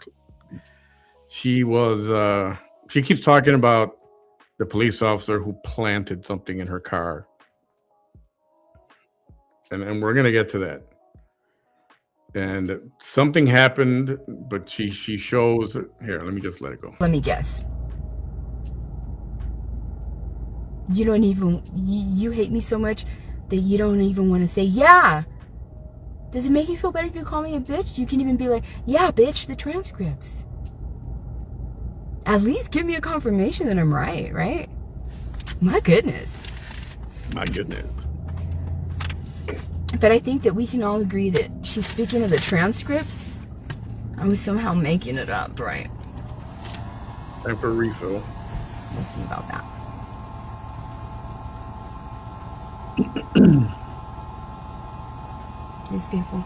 She was. She keeps talking about the police officer who planted something in her car, and we're gonna get to that. And something happened, but she shows here. Let me just let it go.
Let me guess. You don't even you hate me so much that you don't even want to say yeah. Does it make you feel better if you call me a bitch? You can even be like, yeah, bitch, the transcripts. At least give me a confirmation that I'm right? My goodness.
My goodness.
But I think that we can all agree that she's speaking of the transcripts. I was somehow making it up, right?
Time for a refill.
We'll see about that. These people.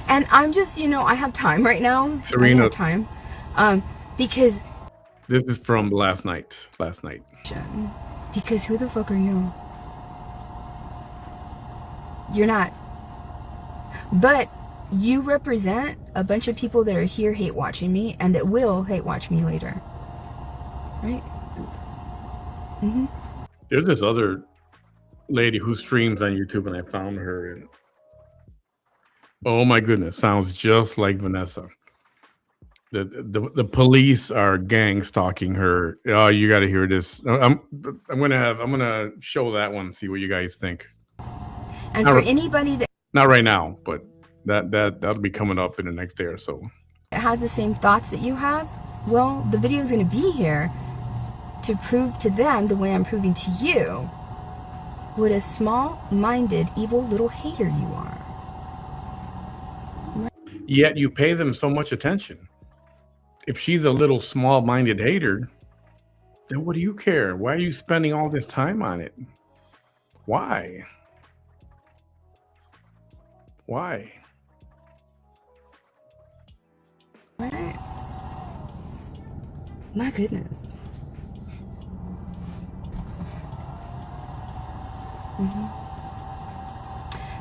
And I'm just, I have time right now.
Serena.
I have time. Because
this is from last night.
Because who the fuck are you? You're not. But you represent a bunch of people that are here hate watching me and that will hate watch me later. Right? Mm-hmm.
There's this other lady who streams on YouTube, and I found her, and oh my goodness, sounds just like Vanessa. The police are gang stalking her. Oh, you got to hear this. I'm gonna show that one. See what you guys think.
And for anybody that
not right now, but that'll be coming up in the next day or so.
Has the same thoughts that you have. Well, the video is going to be here to prove to them the way I'm proving to you what a small-minded, evil little hater you are.
Yet you pay them so much attention. If she's a little small-minded hater, then what do you care? Why are you spending all this time on it? Why? Why?
Right. My goodness.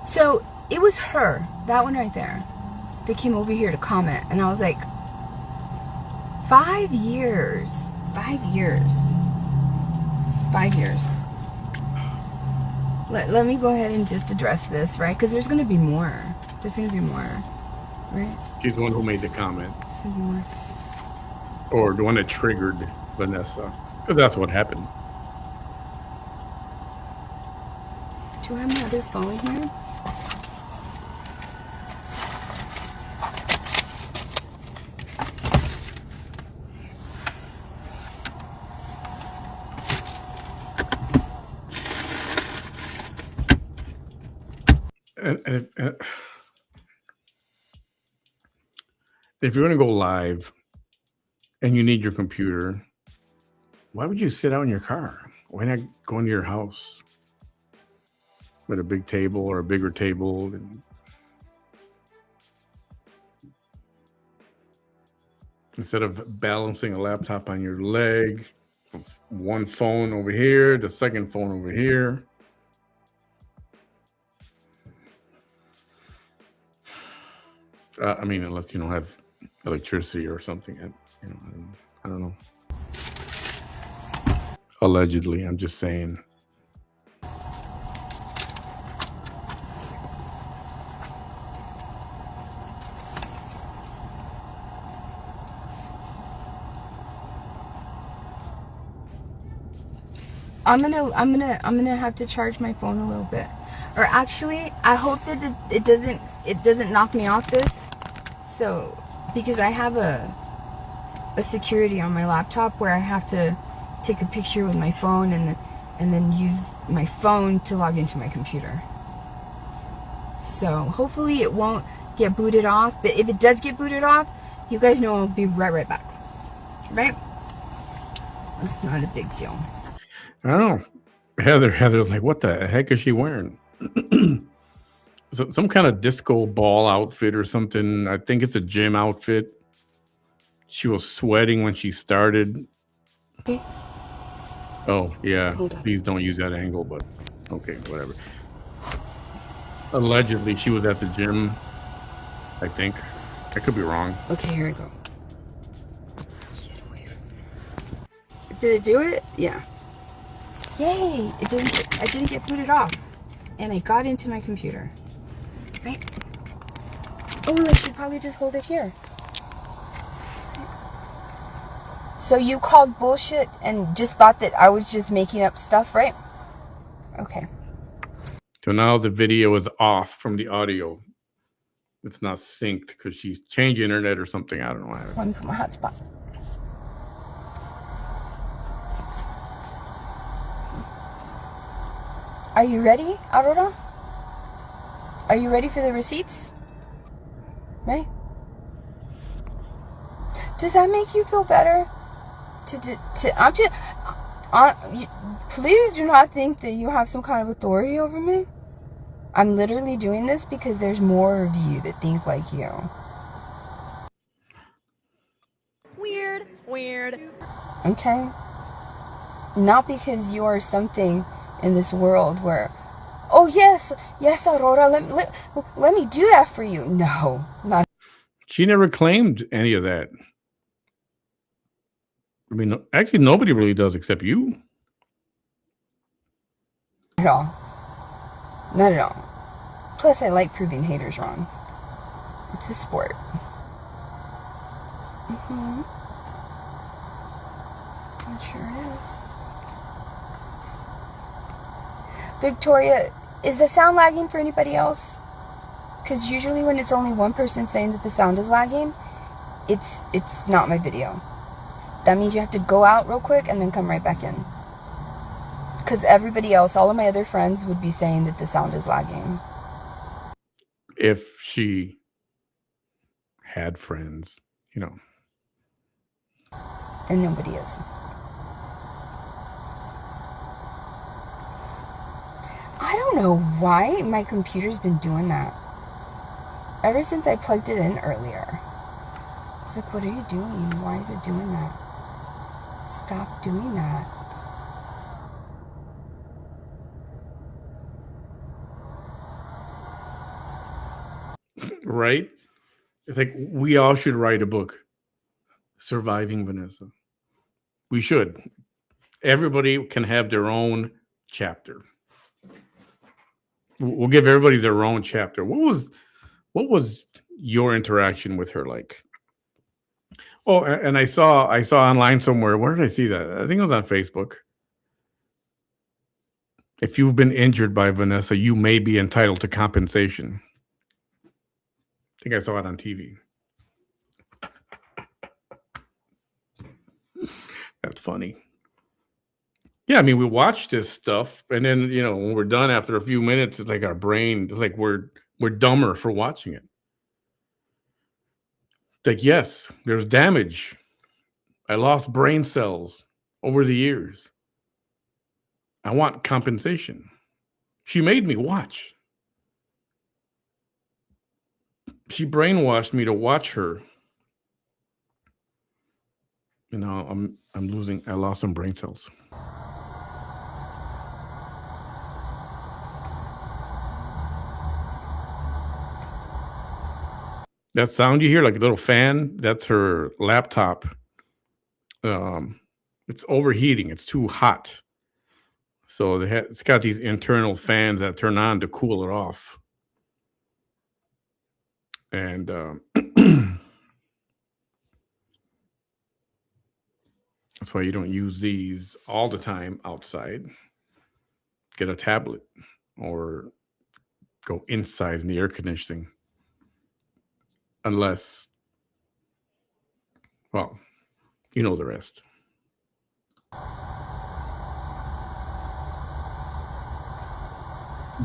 So it was her, that one right there, that came over here to comment, and I was like, 5 years. 5 years. 5 years. Let me go ahead and just address this, right? Because there's going to be more. There's going to be more, right?
She's the one who made the comment.
There's going to be more.
Or the one that triggered Vanessa. Because that's what happened.
Do I have my other phone here?
If you're going to go live and you need your computer, why would you sit out in your car? Why not go into your house with a big table or a bigger table? And instead of balancing a laptop on your leg, one phone over here, the second phone over here. I mean, unless you don't have electricity or something, I don't know. Allegedly, I'm just saying.
I'm gonna have to charge my phone a little bit, or actually, I hope that it doesn't knock me off this. So, because I have a security on my laptop where I have to take a picture with my phone and then use my phone to log into my computer. So hopefully it won't get booted off. But if it does get booted off, you guys know I'll be right back. Right? It's not a big deal.
I don't know. Heather's like, what the heck is she wearing? Some kind of disco ball outfit or something. I think it's a gym outfit. She was sweating when she started.
Okay.
Oh, yeah.
Hold on.
Please don't use that angle, but okay, whatever. Allegedly, she was at the gym, I think. I could be wrong.
Okay, here we go. Get away from me. Did it do it? Yeah. Yay! I didn't get booted off. And I got into my computer. Right? Oh, I should probably just hold it here. So you called bullshit and just thought that I was just making up stuff, right? Okay.
So now the video is off from the audio. It's not synced because she's changed internet or something. I don't know.
Let me put my hotspot. Are you ready, Aurora? Are you ready for the receipts? Right? Does that make you feel better? I'm just... please do not think that you have some kind of authority over me. I'm literally doing this because there's more of you that think like you.
Weird.
Okay? Not because you are something in this world where, oh yes, Aurora, let me do that for you. No, not.
She never claimed any of that. I mean, actually, nobody really does except you.
At all. Not at all. Plus, I like proving haters wrong. It's a sport. It sure is. Victoria, is the sound lagging for anybody else? Because usually when it's only one person saying that the sound is lagging, it's not my video. That means you have to go out real quick and then come right back in. Because everybody else, all of my other friends would be saying that the sound is lagging.
If she had friends, you know.
And nobody is. I don't know why my computer's been doing that. Ever since I plugged it in earlier. It's like, what are you doing? Why is it doing that? Stop doing that.
Right? It's like we all should write a book. Surviving Vanessa. We should. Everybody can have their own chapter. We'll give everybody their own chapter. What was your interaction with her like? Oh, and I saw online somewhere. Where did I see that? I think it was on Facebook. If you've been injured by Vanessa, you may be entitled to compensation. I think I saw it on TV. That's funny. Yeah, I mean, we watch this stuff, and then when we're done after a few minutes, it's like our brain, it's like we're dumber for watching it. It's like, yes, there's damage. I lost brain cells over the years. I want compensation. She made me watch. She brainwashed me to watch her. I'm losing. I lost some brain cells. That sound you hear, like a little fan, that's her laptop. It's overheating. It's too hot. So it's got these internal fans that turn on to cool it off. And that's why you don't use these all the time outside. Get a tablet or go inside in the air conditioning. Unless, well, you know the rest.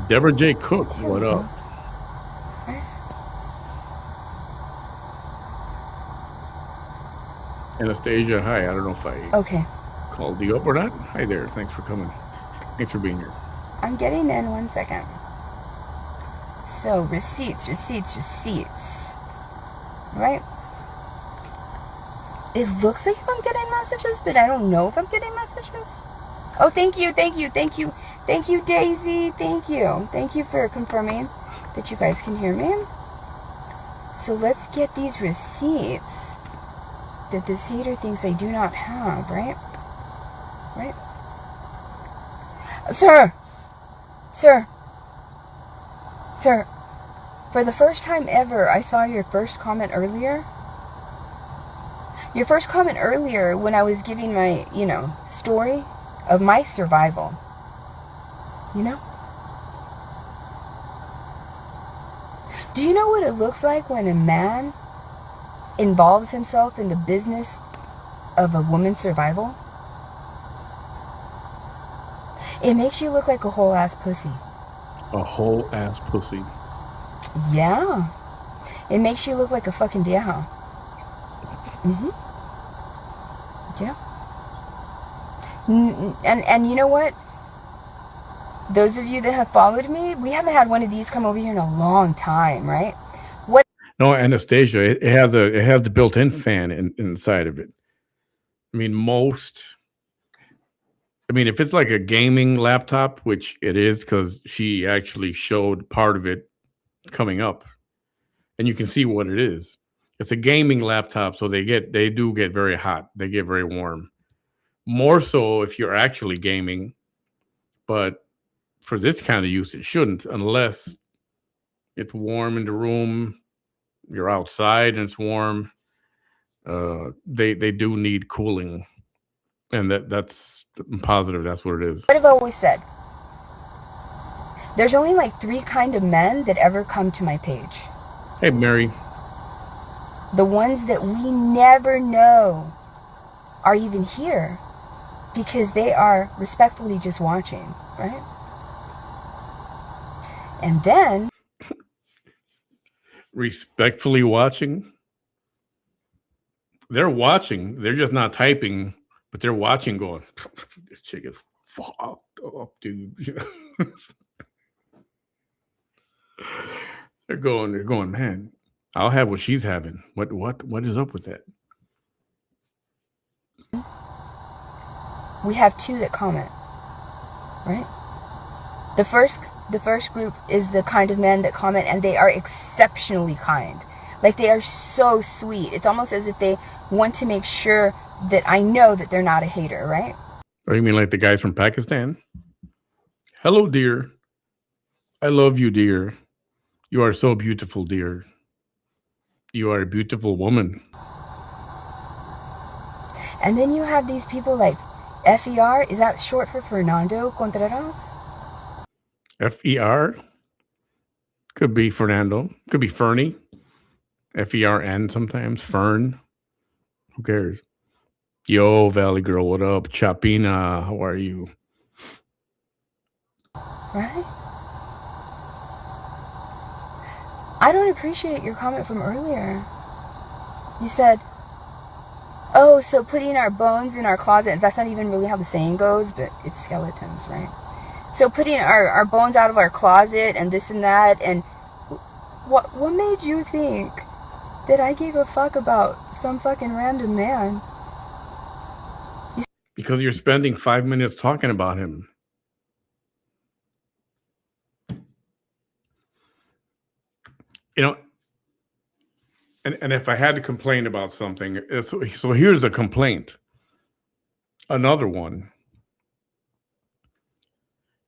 Deborah J. Cook, what up? Anastasia, hi. I don't know if I called you up or not. Hi there. Thanks for coming. Thanks for being here.
I'm getting in 1 second. So, receipts. Right? It looks like if I'm getting messages, but I don't know if I'm getting messages. Oh, thank you, Daisy. Thank you. Thank you for confirming that you guys can hear me. So let's get these receipts that this hater thinks I do not have, right? Right? Sir, for the first time ever, I saw your first comment earlier. Your first comment earlier when I was giving my, story of my survival. Do you know what it looks like when a man involves himself in the business of a woman's survival? It makes you look like a whole ass pussy.
A whole ass pussy?
Yeah. It makes you look like a fucking vieja. Yeah. And you know what? Those of you that have followed me, we haven't had one of these come over here in a long time, right?
No, Anastasia, it has the built-in fan inside of it. I mean, if it's like a gaming laptop, which it is, because she actually showed part of it coming up, and you can see what it is. It's a gaming laptop, so they do get very hot. They get very warm. More so if you're actually gaming, but for this kind of use, it shouldn't, unless it's warm in the room. You're outside and it's warm. They do need cooling, and that's I'm positive that's what it is.
What I've always said, there's only like 3 kind of men that ever come to my page.
Hey, Mary.
The ones that we never know are even here. because they are respectfully just watching, right? And then
Respectfully watching. They're watching. They're just not typing, but they're watching going, this chick is fucked up, dude. they're going, man, I'll have what she's having. What is up with that?
we have two that comment, right? The first group is the kind of men that comment, and they are exceptionally kind. Like, they are so sweet. It's almost as if they want to make sure that I know that they're not a hater, right?
Oh, you mean like the guys from Pakistan? Hello, dear. I love you, dear. You are so beautiful, dear. You are a beautiful woman.
And then you have these people like FER. Is that short for Fernando Contreras?
FER? Could be Fernando. Could be Fernie. FERN sometimes. Fern. Who cares? Yo, Valley Girl, what up? Chapina, how are you?
Right? I don't appreciate your comment from earlier. You said, oh, so putting our bones in our closet, that's not even really how the saying goes, but it's skeletons, right? So putting our bones out of our closet and this and that, and what made you think that I gave a fuck about some fucking random man?
Because you're spending 5 minutes talking about him. You know, and if I had to complain about something, so here's a complaint. Another one.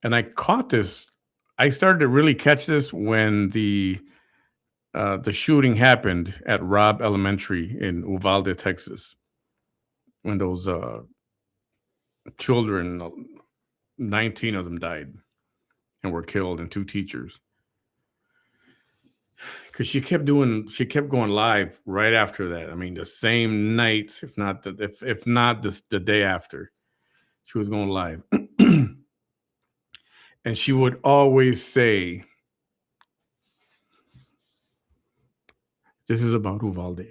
And I caught this. I started to really catch this when the shooting happened at Robb Elementary in Uvalde, Texas. When those children, 19 of them died and were killed, and 2 teachers. Because she kept going live right after that. I mean, the same night, if not the day after, she was going live. And she would always say, this is about Uvalde.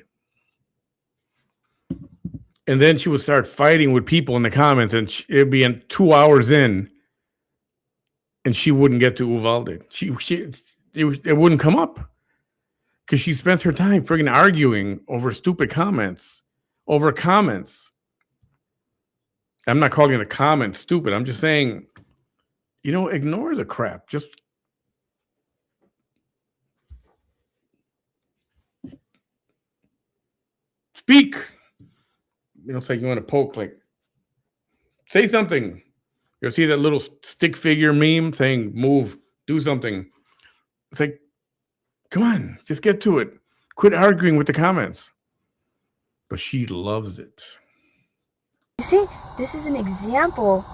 And then she would start fighting with people in the comments, and it'd be 2 hours in, and she wouldn't get to Uvalde. It wouldn't come up because she spends her time friggin' arguing over stupid comments, over comments. I'm not calling the comment stupid. I'm just saying, ignore the crap. Just speak. It's like you want to poke, like, say something. You'll see that little stick figure meme saying, move, do something. It's like, come on, just get to it. Quit arguing with the comments. But she loves it.
You see, this is an example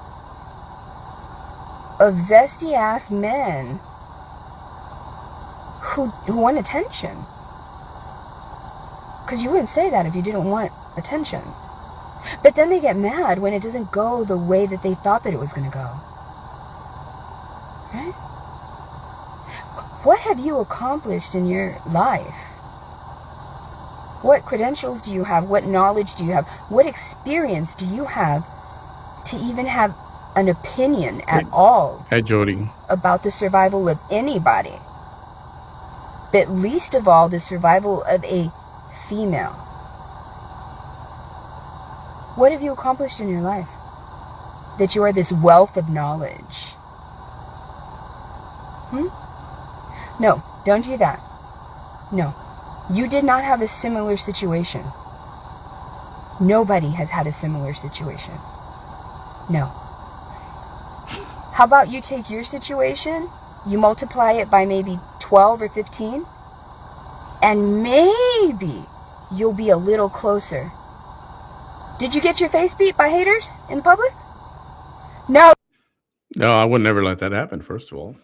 of zesty ass men who want attention. Because you wouldn't say that if you didn't want attention. But then they get mad when it doesn't go the way that they thought that it was going to go. Right? What have you accomplished in your life? What credentials do you have? What knowledge do you have? What experience do you have to even have an opinion at all?
Hi, Jody.
About the survival of anybody, but least of all the survival of a female? What have you accomplished in your life that you are this wealth of knowledge? No, don't do that. No, you did not have a similar situation. Nobody has had a similar situation. No. How about you take your situation, you multiply it by maybe 12 or 15, and maybe you'll be a little closer. Did you get your face beat by haters in public? No.
No, I would never let that happen, first of all.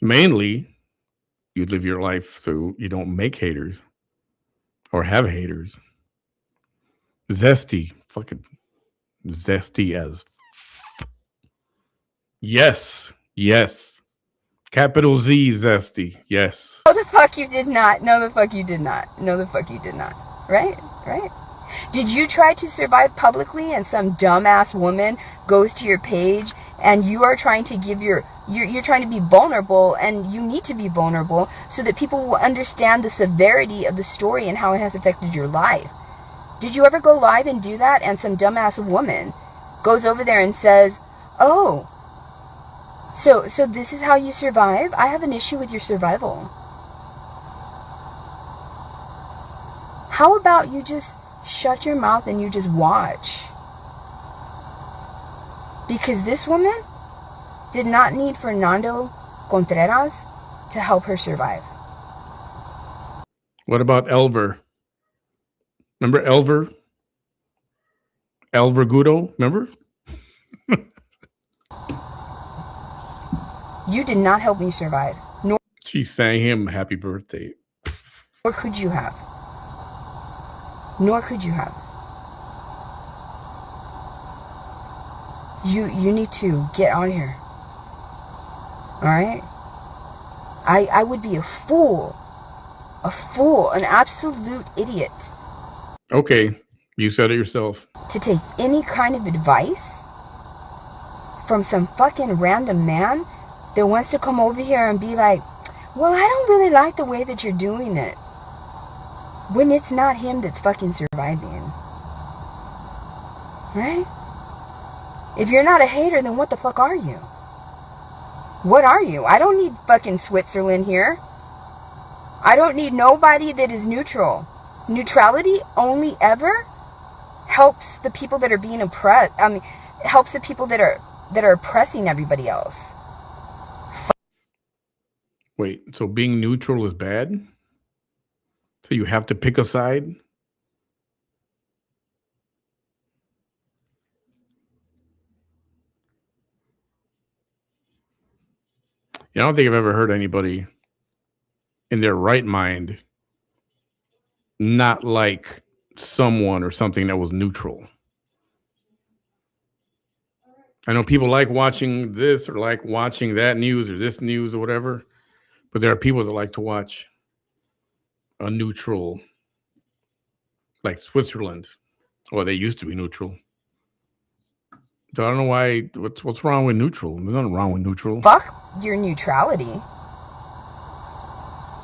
Mainly, you live your life so you don't make haters or have haters. Zesty, fucking Zesty as yes. Yes. Capital Z zesty. Yes.
No, the fuck you did not. No, the fuck you did not. No, the fuck you did not. Right? Right? Did you try to survive publicly and some dumbass woman goes to your page and you are trying to give you're trying to be vulnerable, and you need to be vulnerable so that people will understand the severity of the story and how it has affected your life? Did you ever go live and do that and some dumbass woman goes over there and says, "Oh, so this is how you survive? I have an issue with your survival. How about you just shut your mouth and you just watch?" Because this woman did not need Fernando Contreras to help her survive.
What about Elver? Remember Elver? Elver Gudo? Remember?
You did not help me survive. Nor
She sang him happy birthday.
could you have. Nor could you have. You need to get out of here. Alright? I would be a fool, an absolute idiot
Okay, you said it yourself.
to take any kind of advice from some fucking random man that wants to come over here and be like, "Well, I don't really like the way that you're doing it," when it's not him that's fucking surviving. Right? If you're not a hater, then what the fuck are you? What are you? I don't need fucking Switzerland here. I don't need nobody that is neutral. Neutrality only ever helps the people that are being oppressed. I mean, helps the people that are oppressing everybody else.
Wait, so being neutral is bad? So you have to pick a side? I don't think I've ever heard anybody in their right mind not like someone or something that was neutral. I know people like watching this or like watching that news or this news or whatever, but there are people that like to watch a neutral, like Switzerland, or they used to be neutral. So I don't know why. What's wrong with neutral? There's nothing wrong with neutral.
Fuck your neutrality.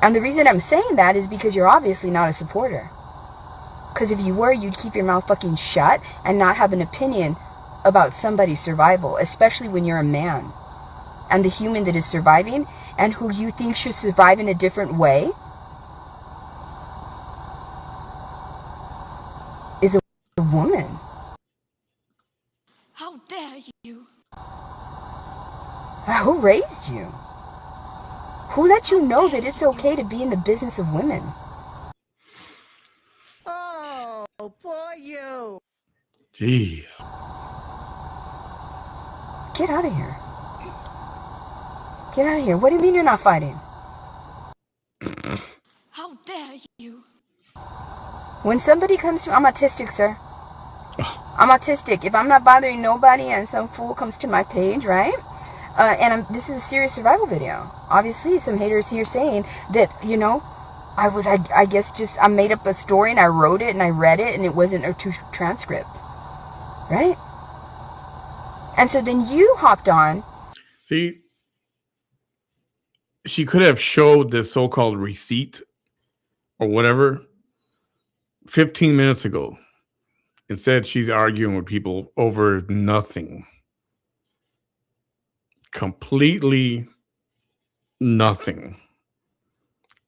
And the reason I'm saying that is because you're obviously not a supporter. Because if you were, you'd keep your mouth fucking shut and not have an opinion about somebody's survival, especially when you're a man. And the human that is surviving and who you think should survive in a different way is a woman.
How dare you?
Who raised you? Who let you know that it's okay to be in the business of women?
Oh, poor you.
Jeez.
Get out of here. Get out of here. What do you mean you're not fighting?
How dare you?
When somebody comes to... I'm autistic, sir. I'm autistic. If I'm not bothering nobody and some fool comes to my page, right? This is a serious survival video. Obviously, some haters here saying that, I guess just I made up a story and I wrote it and I read it and it wasn't a true transcript. Right? And so then you hopped on.
See, she could have showed this so-called receipt or whatever 15 minutes ago. Instead, she's arguing with people over nothing. Completely nothing.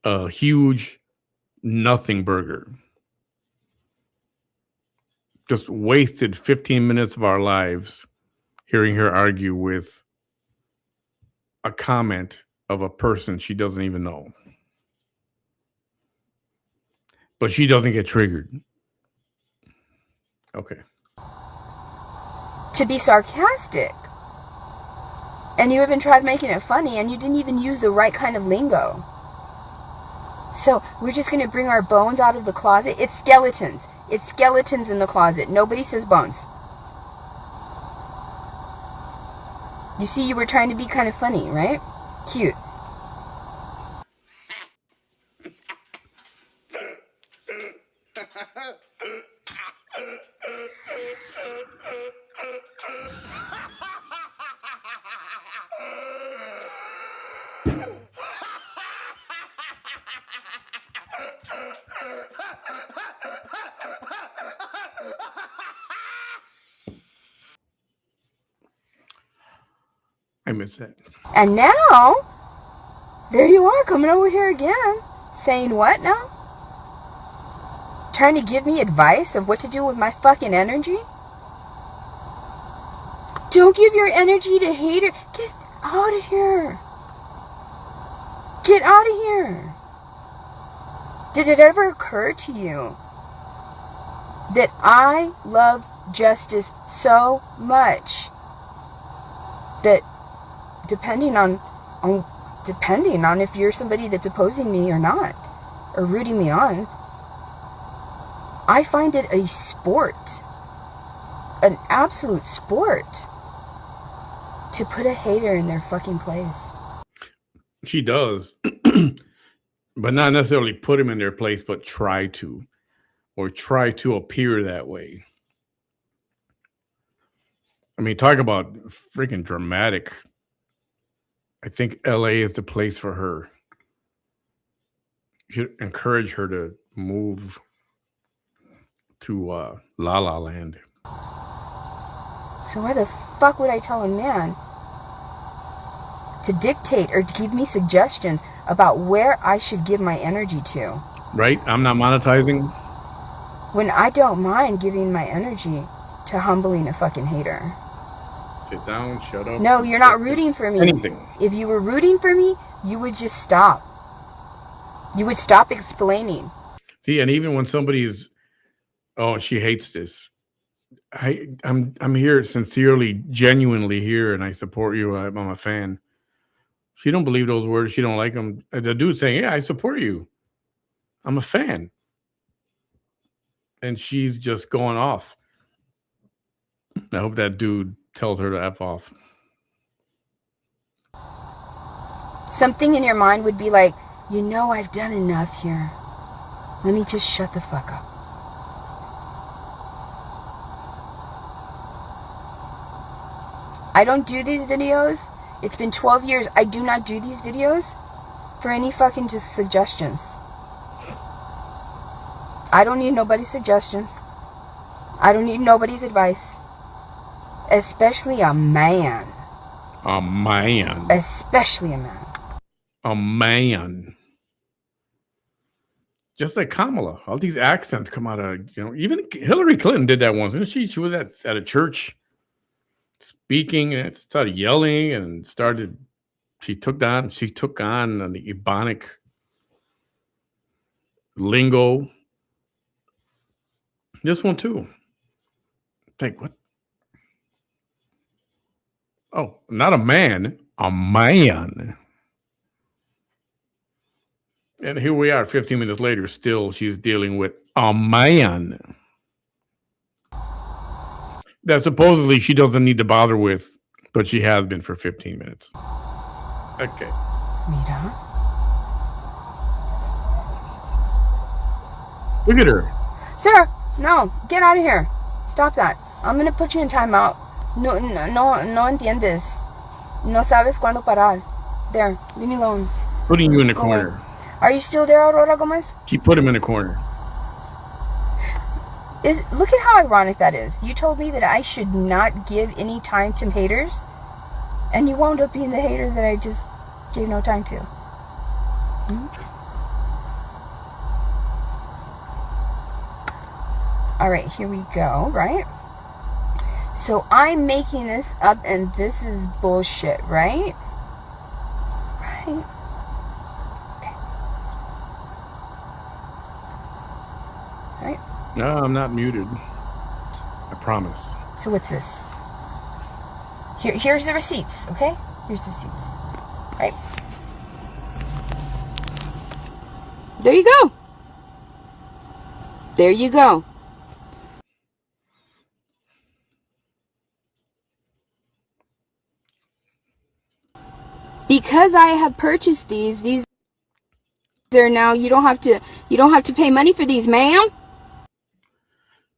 A huge nothing burger. Just wasted 15 minutes of our lives hearing her argue with a comment of a person she doesn't even know. But she doesn't get triggered. Okay.
To be sarcastic. And you even tried making it funny and you didn't even use the right kind of lingo. So we're just going to bring our bones out of the closet. It's skeletons. It's skeletons in the closet. Nobody says bones. You see, you were trying to be kind of funny, right? Cute.
I miss that.
And now, there you are coming over here again. Saying what now? Trying to give me advice of what to do with my fucking energy? Don't give your energy to haters. Get out of here. Get out of here. Did it ever occur to you that I love justice so much that depending on if you're somebody that's opposing me or not, or rooting me on, I find it a sport, an absolute sport, to put a hater in their fucking place.
She does. But not necessarily put him in their place, but try to. Or try to appear that way. I mean, talk about freaking dramatic. I think LA is the place for her. You should encourage her to move to La La Land.
So why the fuck would I tell a man to dictate or to give me suggestions about where I should give my energy to?
Right? I'm not monetizing.
When I don't mind giving my energy to humbling a fucking hater.
Sit down, shut up.
No, you're not rooting for me.
Anything.
If you were rooting for me, you would just stop. You would stop explaining.
See, and even when somebody's, oh, she hates this. I'm here sincerely, genuinely here, and I support you. I'm a fan. She don't believe those words. She don't like them. The dude saying, "Yeah, I support you. I'm a fan," and she's just going off. I hope that dude tells her to F off.
Something in your mind would be like, you know, I've done enough here. Let me just shut the fuck up. I don't do these videos. It's been 12 years. I do not do these videos for any fucking just suggestions. I don't need nobody's suggestions. I don't need nobody's advice. Especially a man.
A man.
Especially a man.
A man. Just like Kamala. All these accents come out of, even Hillary Clinton did that once. Didn't she? She was at a church speaking and started yelling and she took on the Ebonic lingo. This one too. Think what? Oh, not a man, a man. And here we are 15 minutes later, still she's dealing with a man that supposedly she doesn't need to bother with, but she has been for 15 minutes. Okay.
Mira.
Look at her.
Sir, no, get out of here. Stop that. I'm gonna put you in timeout. No entiendes. No sabes cuándo parar. There, leave me alone.
Putting you in the
Go
corner.
away. Are you still there, Aurora Gomez?
She put him in the corner.
Look at how ironic that is. You told me that I should not give any time to haters, and you wound up being the hater that I just gave no time to. All right, here we go, right? So I'm making this up, and this is bullshit, right? Right? Right?
No, I'm not muted. I promise.
So what's this? Here's the receipts, okay? Here's the receipts. Right? There you go. There you go. Because I have purchased these are now, you don't have to pay money for these, ma'am.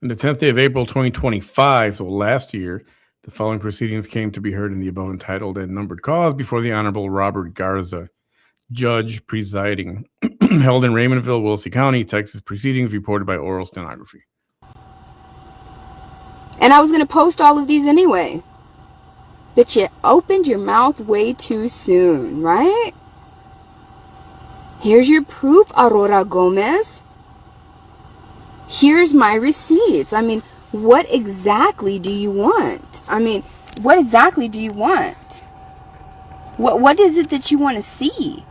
On the 10th day of April 2025, so last year, the following proceedings came to be heard in the above entitled and numbered cause before the Honorable Robert Garza, judge presiding, held in Raymondville, Willoughby County, Texas. Proceedings reported by oral stenography.
And I was going to post all of these anyway. But you opened your mouth way too soon, right? Here's your proof, Aurora Gomez. Here's my receipts. I mean, what exactly do you want? What exactly do you want? What is it that you want to see?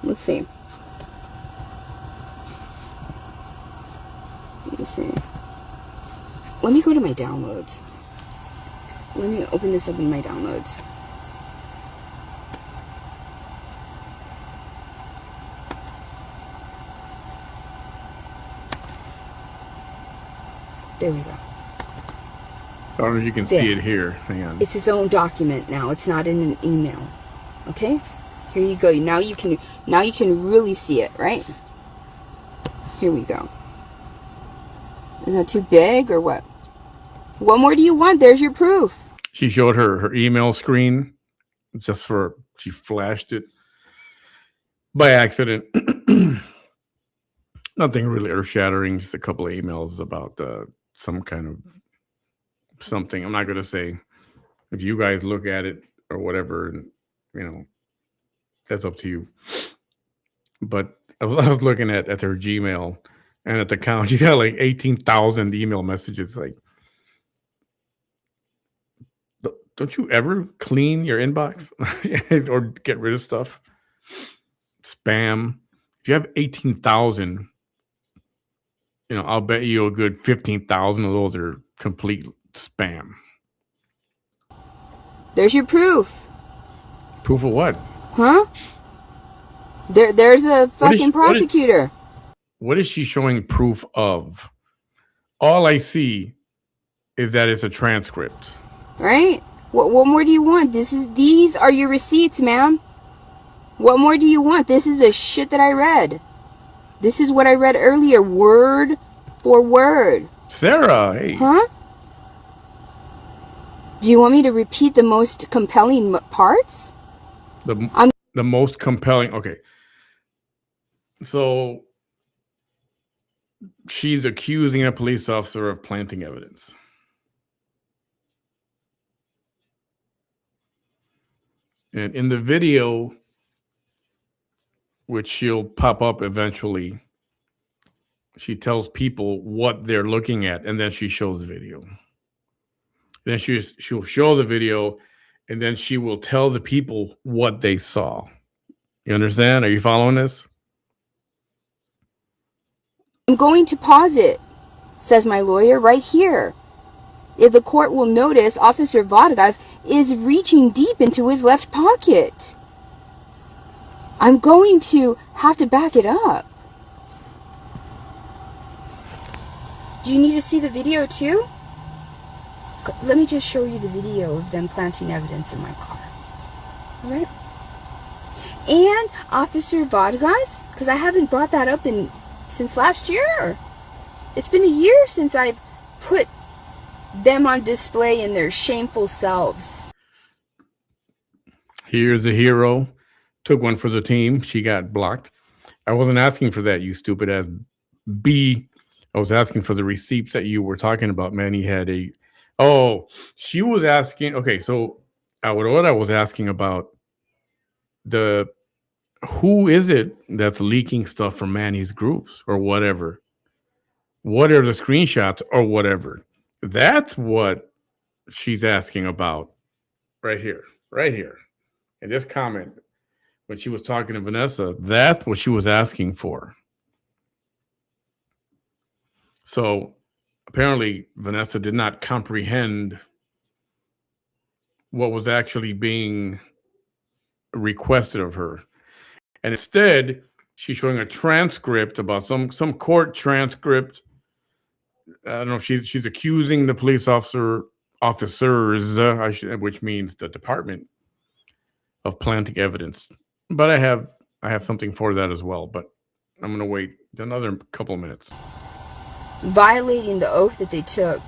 Let's see. Let me go to my downloads. Let me open this up in my downloads. There we go.
So I don't know if you can see it here. Hang on.
It's his own document now. It's not in an email. Okay? Here you go. Now you can really see it, right? Here we go. Is that too big or what? What more do you want? There's your proof.
She showed her email screen she flashed it by accident. Nothing really earth-shattering, just a couple of emails about some kind of something. I'm not going to say. If you guys look at it or whatever, and that's up to you. But I was looking at her Gmail and at the count, she's got like 18,000 email messages. Like, don't you ever clean your inbox or get rid of stuff? Spam. If you have 18,000, I'll bet you a good 15,000 of those are complete spam.
There's your proof.
Proof of what?
Huh? There's a fucking prosecutor.
What is she showing proof of? All I see is that it's a transcript.
Right? What more do you want? These are your receipts, ma'am. What more do you want? This is the shit that I read. This is what I read earlier, word for word.
Sarah, hey.
Huh? Do you want me to repeat the most compelling parts?
The most compelling. Okay. So she's accusing a police officer of planting evidence. And in the video, which she'll pop up eventually, she tells people what they're looking at, and then she shows the video. Then she'll show the video, and then she will tell the people what they saw. You understand? Are you following this?
I'm going to pause it, says my lawyer, right here. If the court will notice, Officer Vargas is reaching deep into his left pocket. I'm going to have to back it up. Do you need to see the video too? Let me just show you the video of them planting evidence in my car. All right? And Officer Vargas, because I haven't brought that up since last year. It's been a year since I've put them on display in their shameful selves.
Here's a hero. Took one for the team. She got blocked. I wasn't asking for that, you stupid ass B. I was asking for the receipts that you were talking about. Manny had she was asking. Okay, so what I was asking about who is it that's leaking stuff from Manny's groups or whatever? What are the screenshots or whatever? That's what she's asking about right here. In this comment, when she was talking to Vanessa, that's what she was asking for. So apparently Vanessa did not comprehend what was actually being requested of her. And instead, she's showing a transcript about some court transcript. I don't know if she's accusing the police officer officers, which means the Department of Planting Evidence. But I have something for that as well. But I'm gonna wait another couple of minutes.
Violating the oath that they took.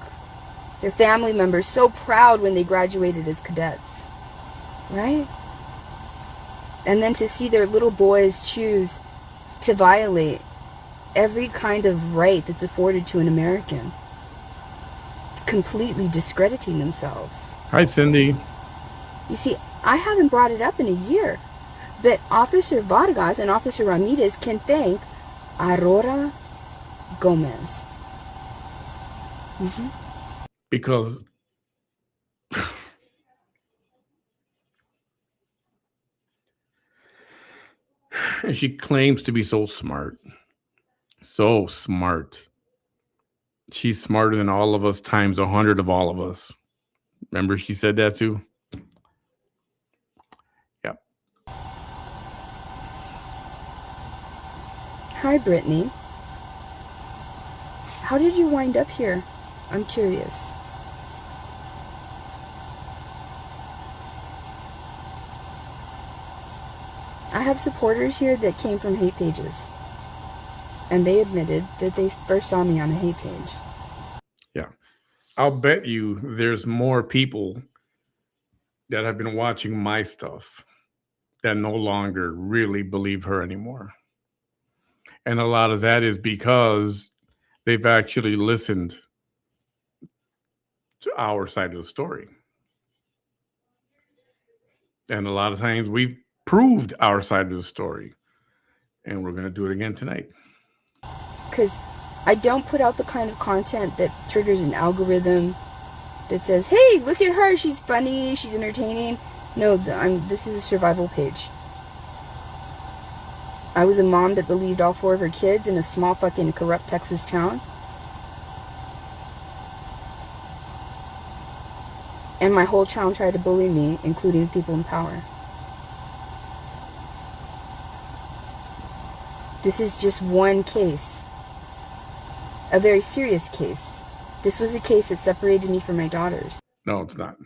Their family members so proud when they graduated as cadets, right? And then to see their little boys choose to violate every kind of right that's afforded to an American, completely discrediting themselves.
Hi, Cindy.
You see, I haven't brought it up in a year, but Officer Vargas and Officer Ramirez can thank Aurora Gomez.
Because and she claims to be so smart. So smart. She's smarter than all of us times 100 of all of us. Remember she said that too? Yep.
Hi, Brittany. How did you wind up here? I'm curious. I have supporters here that came from hate pages. And they admitted that they first saw me on a hate page.
Yeah. I'll bet you there's more people that have been watching my stuff that no longer really believe her anymore. And a lot of that is because they've actually listened to our side of the story. And a lot of times we've proved our side of the story. And we're going to do it again tonight.
Because I don't put out the kind of content that triggers an algorithm that says, hey, look at her, she's funny, she's entertaining. No, this is a survival page. I was a mom that believed all 4 of her kids in a small fucking corrupt Texas town. And my whole town tried to bully me, including people in power. This is just one case. A very serious case. This was the case that separated me from my daughters.
No, it's not.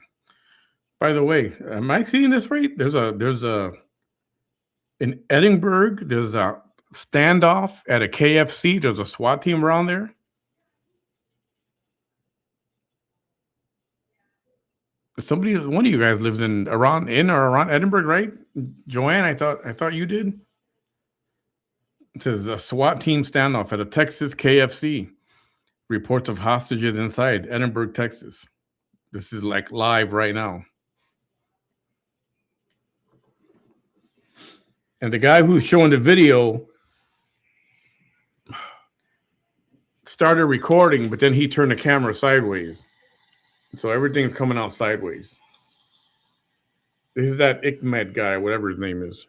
By the way, am I seeing this right? There's a in Edinburgh, there's a standoff at a KFC. There's a SWAT team around there. One of you guys lives in or around Edinburgh, right? Joanne, I thought you did. It says a SWAT team standoff at a Texas KFC. Reports of hostages inside Edinburgh, Texas. This is like live right now. And the guy who's showing the video started recording, but then he turned the camera sideways. So everything's coming out sideways. This is that Ikmed guy, whatever his name is.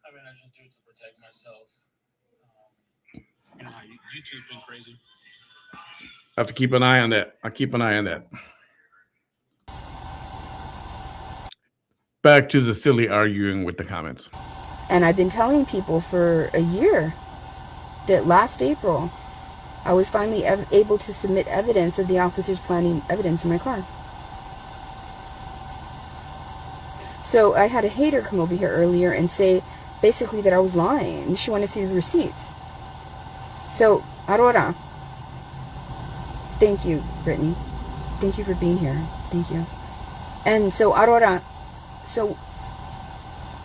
I mean, I just do it to protect myself. You know how YouTube's been crazy.
I have to keep an eye on that. I'll keep an eye on that. Back to the silly arguing with the comments.
And I've been telling people for a year that last April, I was finally able to submit evidence of the officers planting evidence in my car. So I had a hater come over here earlier and say basically that I was lying. She wanted to see the receipts. So, Aurora, thank you, Brittany. Thank you for being here. Thank you. And so, Aurora, so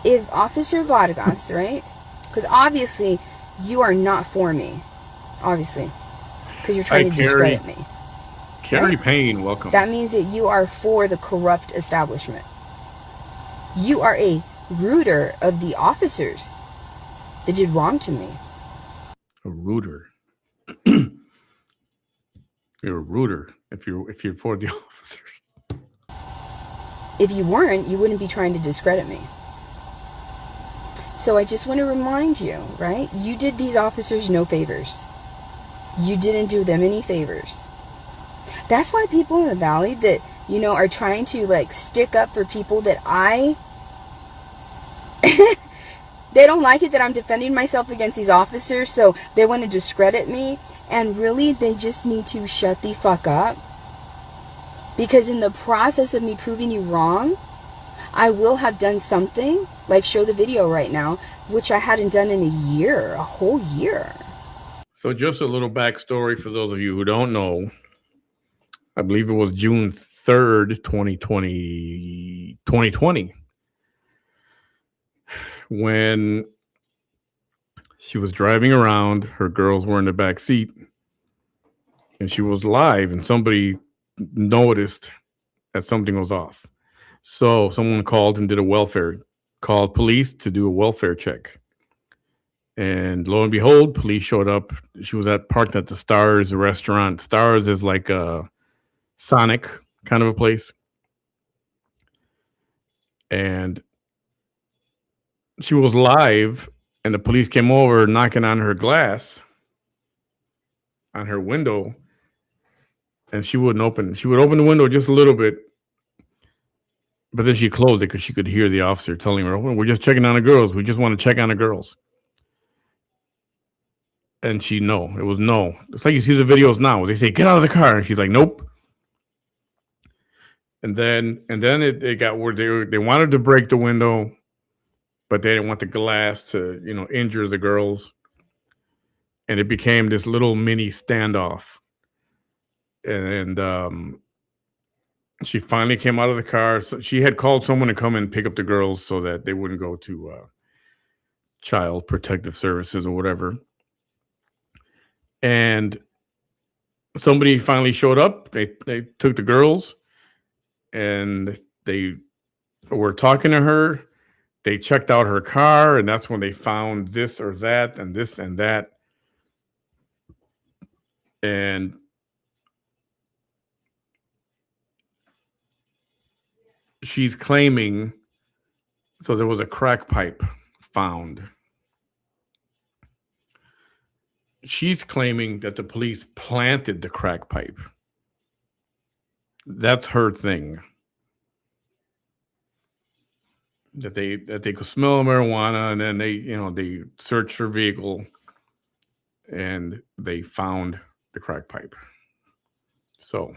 if Officer Vargas, right? Because obviously you are not for me. Obviously. Because you're trying to discredit me.
Carrie
right?
Payne, welcome.
That means that you are for the corrupt establishment. You are a rooter of the officers that did wrong to me.
A rooter. You're a rooter if you're for the officers.
If you weren't, you wouldn't be trying to discredit me. So I just want to remind you, right? You did these officers no favors. You didn't do them any favors. That's why people in the valley that, you know, are trying to like stick up for people that they don't like it that I'm defending myself against these officers, so they want to discredit me. And really, they just need to shut the fuck up Because in the process of me proving you wrong, I will have done something, like show the video right now, which I hadn't done in a whole year.
So just a little backstory for those of you who don't know. I believe it was June 3rd, 2020, when she was driving around. Her girls were in the back seat, and she was live, and somebody noticed that something was off. So someone called and did called police to do a welfare check. And lo and behold, police showed up. She was parked at the Stars restaurant. Stars is like a Sonic kind of a place. And she was live, and the police came over knocking on her glass, on her window, and she wouldn't open. She would open the window just a little bit, but then she closed it because she could hear the officer telling her, "Oh, we're just checking on the girls. We just want to check on the girls." And it was no. It's like you see the videos now. They say, "Get out of the car," and she's like, "Nope." And then it got where they wanted to break the window, but they didn't want the glass to, injure the girls. And it became this little mini standoff. And she finally came out of the car. So she had called someone to come and pick up the girls so that they wouldn't go to Child Protective Services or whatever. And somebody finally showed up. They took the girls, and they were talking to her. They checked out her car, and that's when they found this or that and this and that. And she's claiming, so there was a crack pipe found. She's claiming that the police planted the crack pipe. That's her thing. That they could smell marijuana, and then they searched her vehicle, and they found the crack pipe. So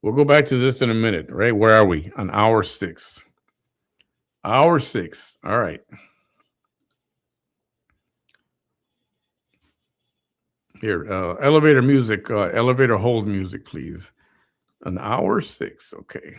we'll go back to this in a minute, right? Where are we? On hour 6. Hour 6. All right. Here, elevator music, elevator hold music, please. An hour 6. Okay.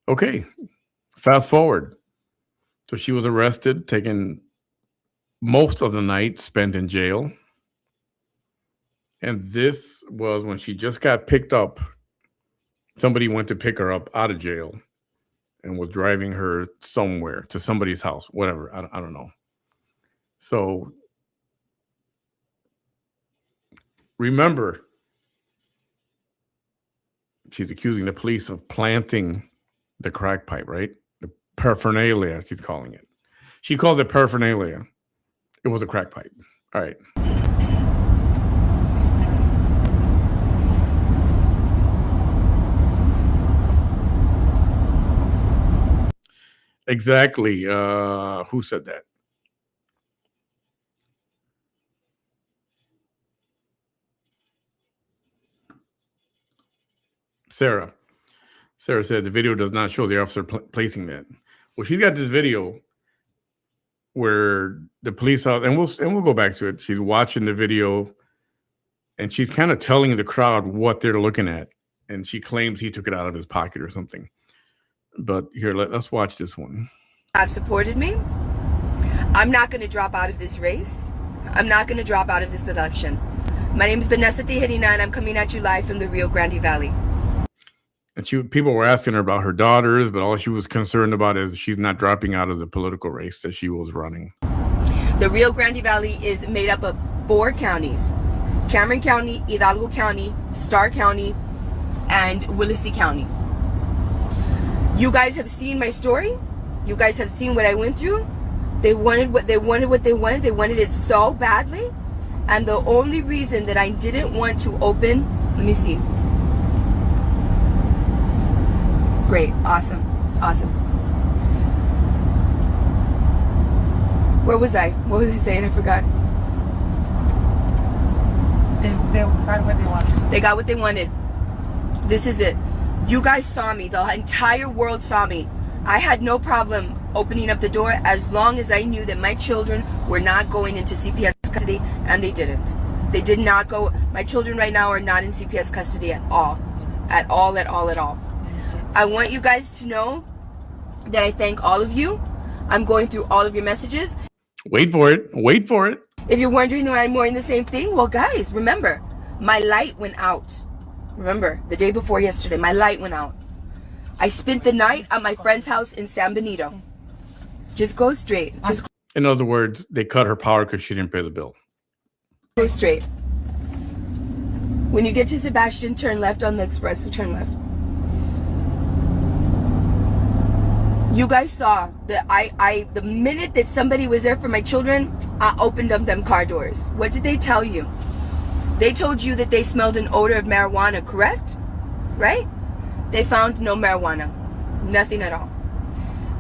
Okay. Fast forward. So she was arrested, taken most of the night spent in jail. And this was when she just got picked up. Somebody went to pick her up out of jail and was driving her somewhere to somebody's house, whatever. I don't know. So remember, she's accusing the police of planting the crack pipe, right? The paraphernalia, she's calling it. She calls it paraphernalia. It was a crack pipe. All right. Exactly. Who said that? Sarah. Sarah said the video does not show the officer placing that. Well, she's got this video where the police and we'll go back to it. She's watching the video, and she's kind of telling the crowd what they're looking at, and she claims he took it out of his pocket or something. But here, let's watch this one.
Have supported me. I'm not going to drop out of this race. I'm not going to drop out of this election. My name is Vanessa, and I'm coming at you live from the Rio Grande Valley.
And people were asking her about her daughters, but all she was concerned about is she's not dropping out of the political race that she was running.
The Rio Grande Valley is made up of 4 counties: Cameron County, Hidalgo County, Starr County, and Willacy County. You guys have seen my story. You guys have seen what I went through. They wanted what they wanted. They wanted it so badly. And the only reason that I didn't want to open, let me see. Great. Awesome. Awesome. Where was I? What was I saying? I forgot.
They got what they wanted.
They got what they wanted. This is it. You guys saw me. The entire world saw me. I had no problem opening up the door as long as I knew that my children were not going into CPS custody, and they didn't. They did not go. My children right now are not in CPS custody at all. At all, at all, at all. I want you guys to know that I thank all of you. I'm going through all of your messages.
Wait for it. Wait for it.
If you're wondering why I'm wearing the same thing, well, guys, remember, my light went out. Remember, the day before yesterday, my light went out. I spent the night at my friend's house in San Benito. Just go straight. Just
In other words, they cut her power because she didn't pay the bill.
go straight. When you get to Sebastian, turn left on the expressway. Turn left. You guys saw that the minute that somebody was there for my children, I opened up them car doors. What did they tell you? They told you that they smelled an odor of marijuana, correct? Right? They found no marijuana. Nothing at all.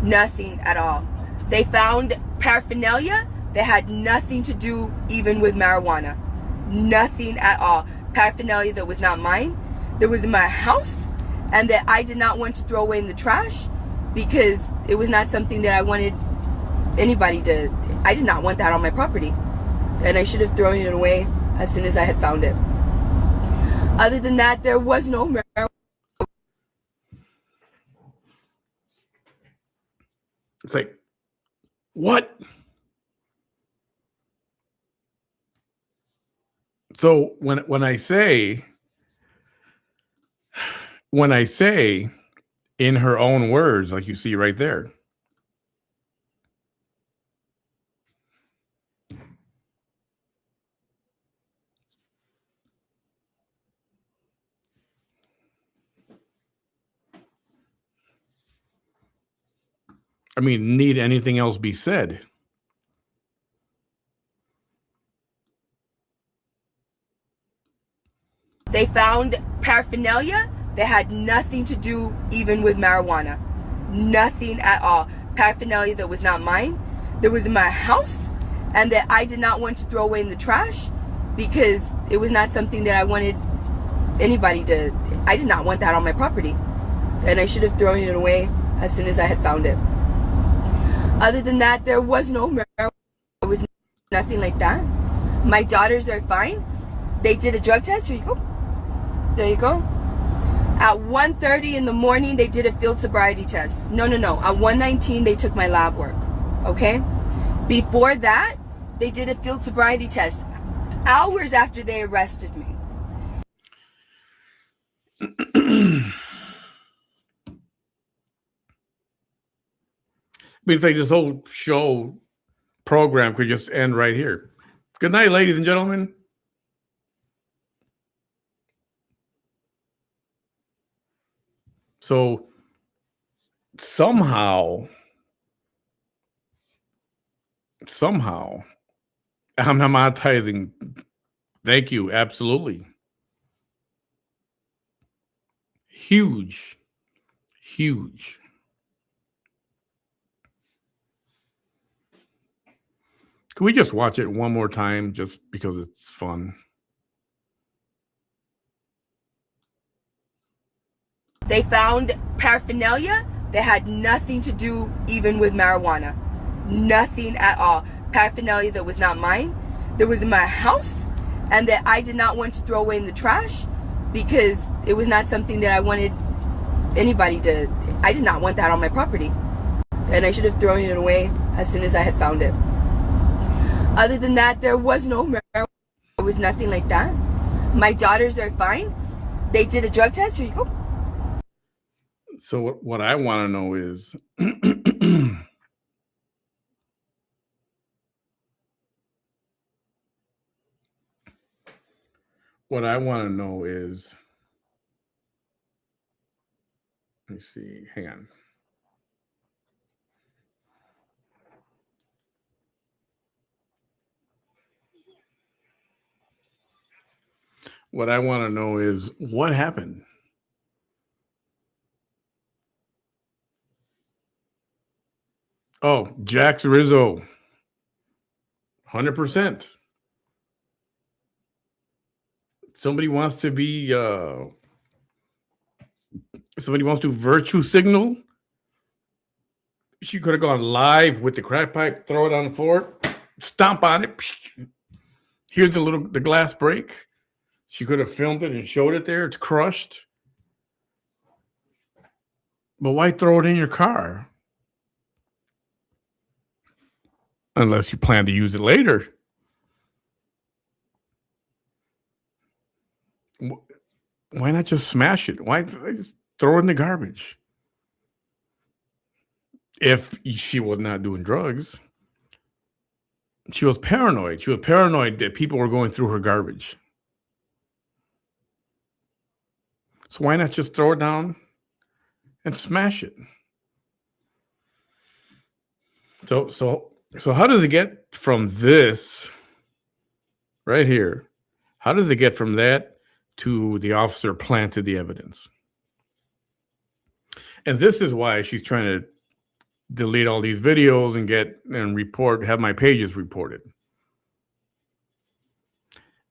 Nothing at all. They found paraphernalia that had nothing to do even with marijuana. Nothing at all. Paraphernalia that was not mine, that was in my house, and that I did not want to throw away in the trash because it was not something that I wanted anybody to. I did not want that on my property, and I should have thrown it away as soon as I had found it. Other than that, there was no marijuana.
It's like, what? So when I say in her own words, like you see right there, I mean, need anything else be said?
They found paraphernalia that had nothing to do even with marijuana. Nothing at all. Paraphernalia that was not mine, that was in my house, and that I did not want to throw away in the trash because it was not something that I wanted anybody to. I did not want that on my property, and I should have thrown it away as soon as I had found it. Other than that, there was no marijuana. There was nothing like that. My daughters are fine. They did a drug test. Here you go. There you go. At 1:30 in the morning, they did a field sobriety test. No. At 1:19, they took my lab work. Okay? Before that, they did a field sobriety test hours after they arrested me.
It's like this whole show program could just end right here. Good night, ladies and gentlemen. So somehow, I'm monetizing. Thank you. Absolutely. Huge. Can we just watch it one more time just because it's fun?
They found paraphernalia that had nothing to do even with marijuana. Nothing at all. Paraphernalia that was not mine, that was in my house, and that I did not want to throw away in the trash because it was not something that I wanted anybody to. I did not want that on my property, and I should have thrown it away as soon as I had found it. Other than that, there was no marijuana. There was nothing like that. My daughters are fine. They did a drug test. Here you go.
So what I want to know is let me see, hang on. What I want to know is what happened. Oh, Jax Rizzo. 100%. Somebody wants to be somebody wants to virtue signal. She could have gone live with the crack pipe, throw it on the floor, stomp on it. Here's the glass break. She could have filmed it and showed it there. It's crushed. But why throw it in your car? Unless you plan to use it later. Why not just smash it? Why just throw it in the garbage? If she was not doing drugs, she was paranoid. She was paranoid that people were going through her garbage. So why not just throw it down and smash it? So how does it get from this right here? How does it get from that to the officer planted the evidence? And this is why she's trying to delete all these videos and have my pages reported.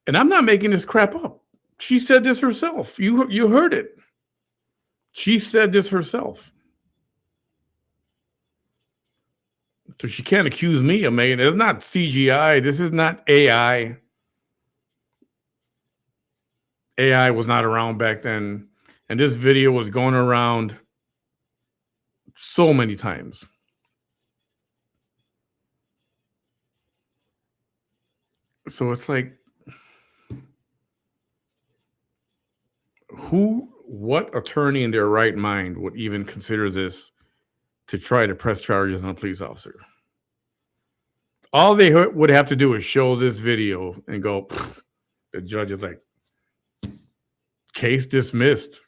And I'm not making this crap up. She said this herself. You heard it. She said this herself. So she can't accuse me of making it. It's not CGI. This is not AI. AI was not around back then. And this video was going around so many times. So it's like, what attorney in their right mind would even consider this to try to press charges on a police officer? All they would have to do is show this video and go, the judge is like, case dismissed.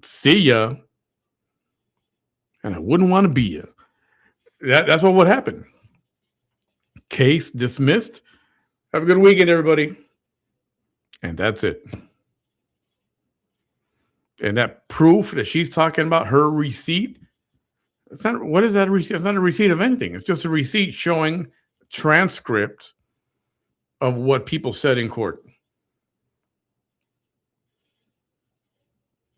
See ya. And I wouldn't want to be ya. That's what would happen. Case dismissed. Have a good weekend, everybody. And that's it. And that proof that she's talking about, her receipt, what is that receipt? It's not a receipt of anything. It's just a receipt showing transcript of what people said in court.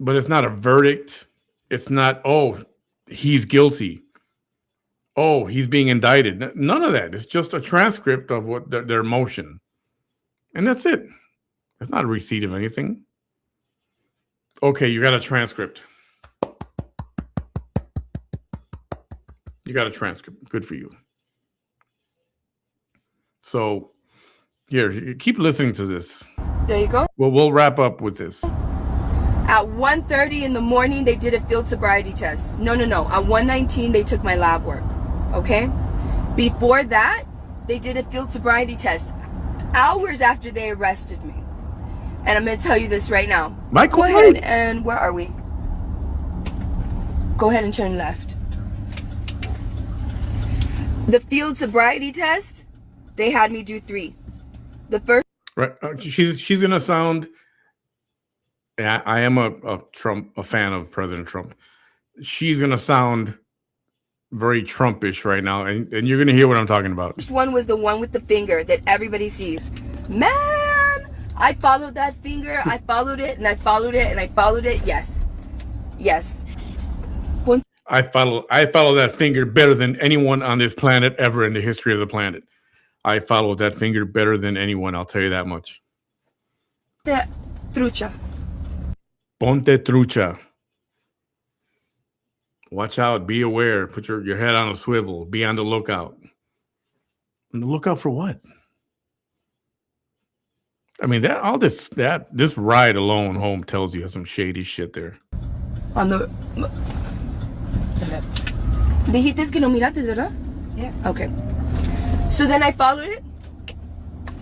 But it's not a verdict. It's not, oh, he's guilty. Oh, he's being indicted. None of that. It's just a transcript of what their motion. And that's it. It's not a receipt of anything. Okay, you got a transcript. You got a transcript. Good for you. So, here, keep listening to this.
There you go.
Well, we'll wrap up with this.
At 1:30 in the morning, they did a field sobriety test. No. At 1:19, they took my lab work. Okay? Before that, they did a field sobriety test hours after they arrested me. And I'm going to tell you this right now.
Michael,
go ahead and where are we? Go ahead and turn left. The field sobriety test, they had me do 3. The first.
Right. She's going to sound. I am a fan of President Trump. She's going to sound very Trumpish right now, and you're going to hear what I'm talking about.
First one was the one with the finger that everybody sees. Man, I followed that finger. I followed it, and I followed it, and I followed it. Yes.
I follow that finger better than anyone on this planet ever in the history of the planet. I followed that finger better than anyone. I'll tell you that much.
Trucha.
Ponte trucha. Watch out. Be aware. Put your head on a swivel. Be on the lookout. On the lookout for what? I mean, this ride alone home tells you some shady shit there.
On the left. Dijiste que no miraste, ¿verdad?
Yeah.
Okay. So then I followed it.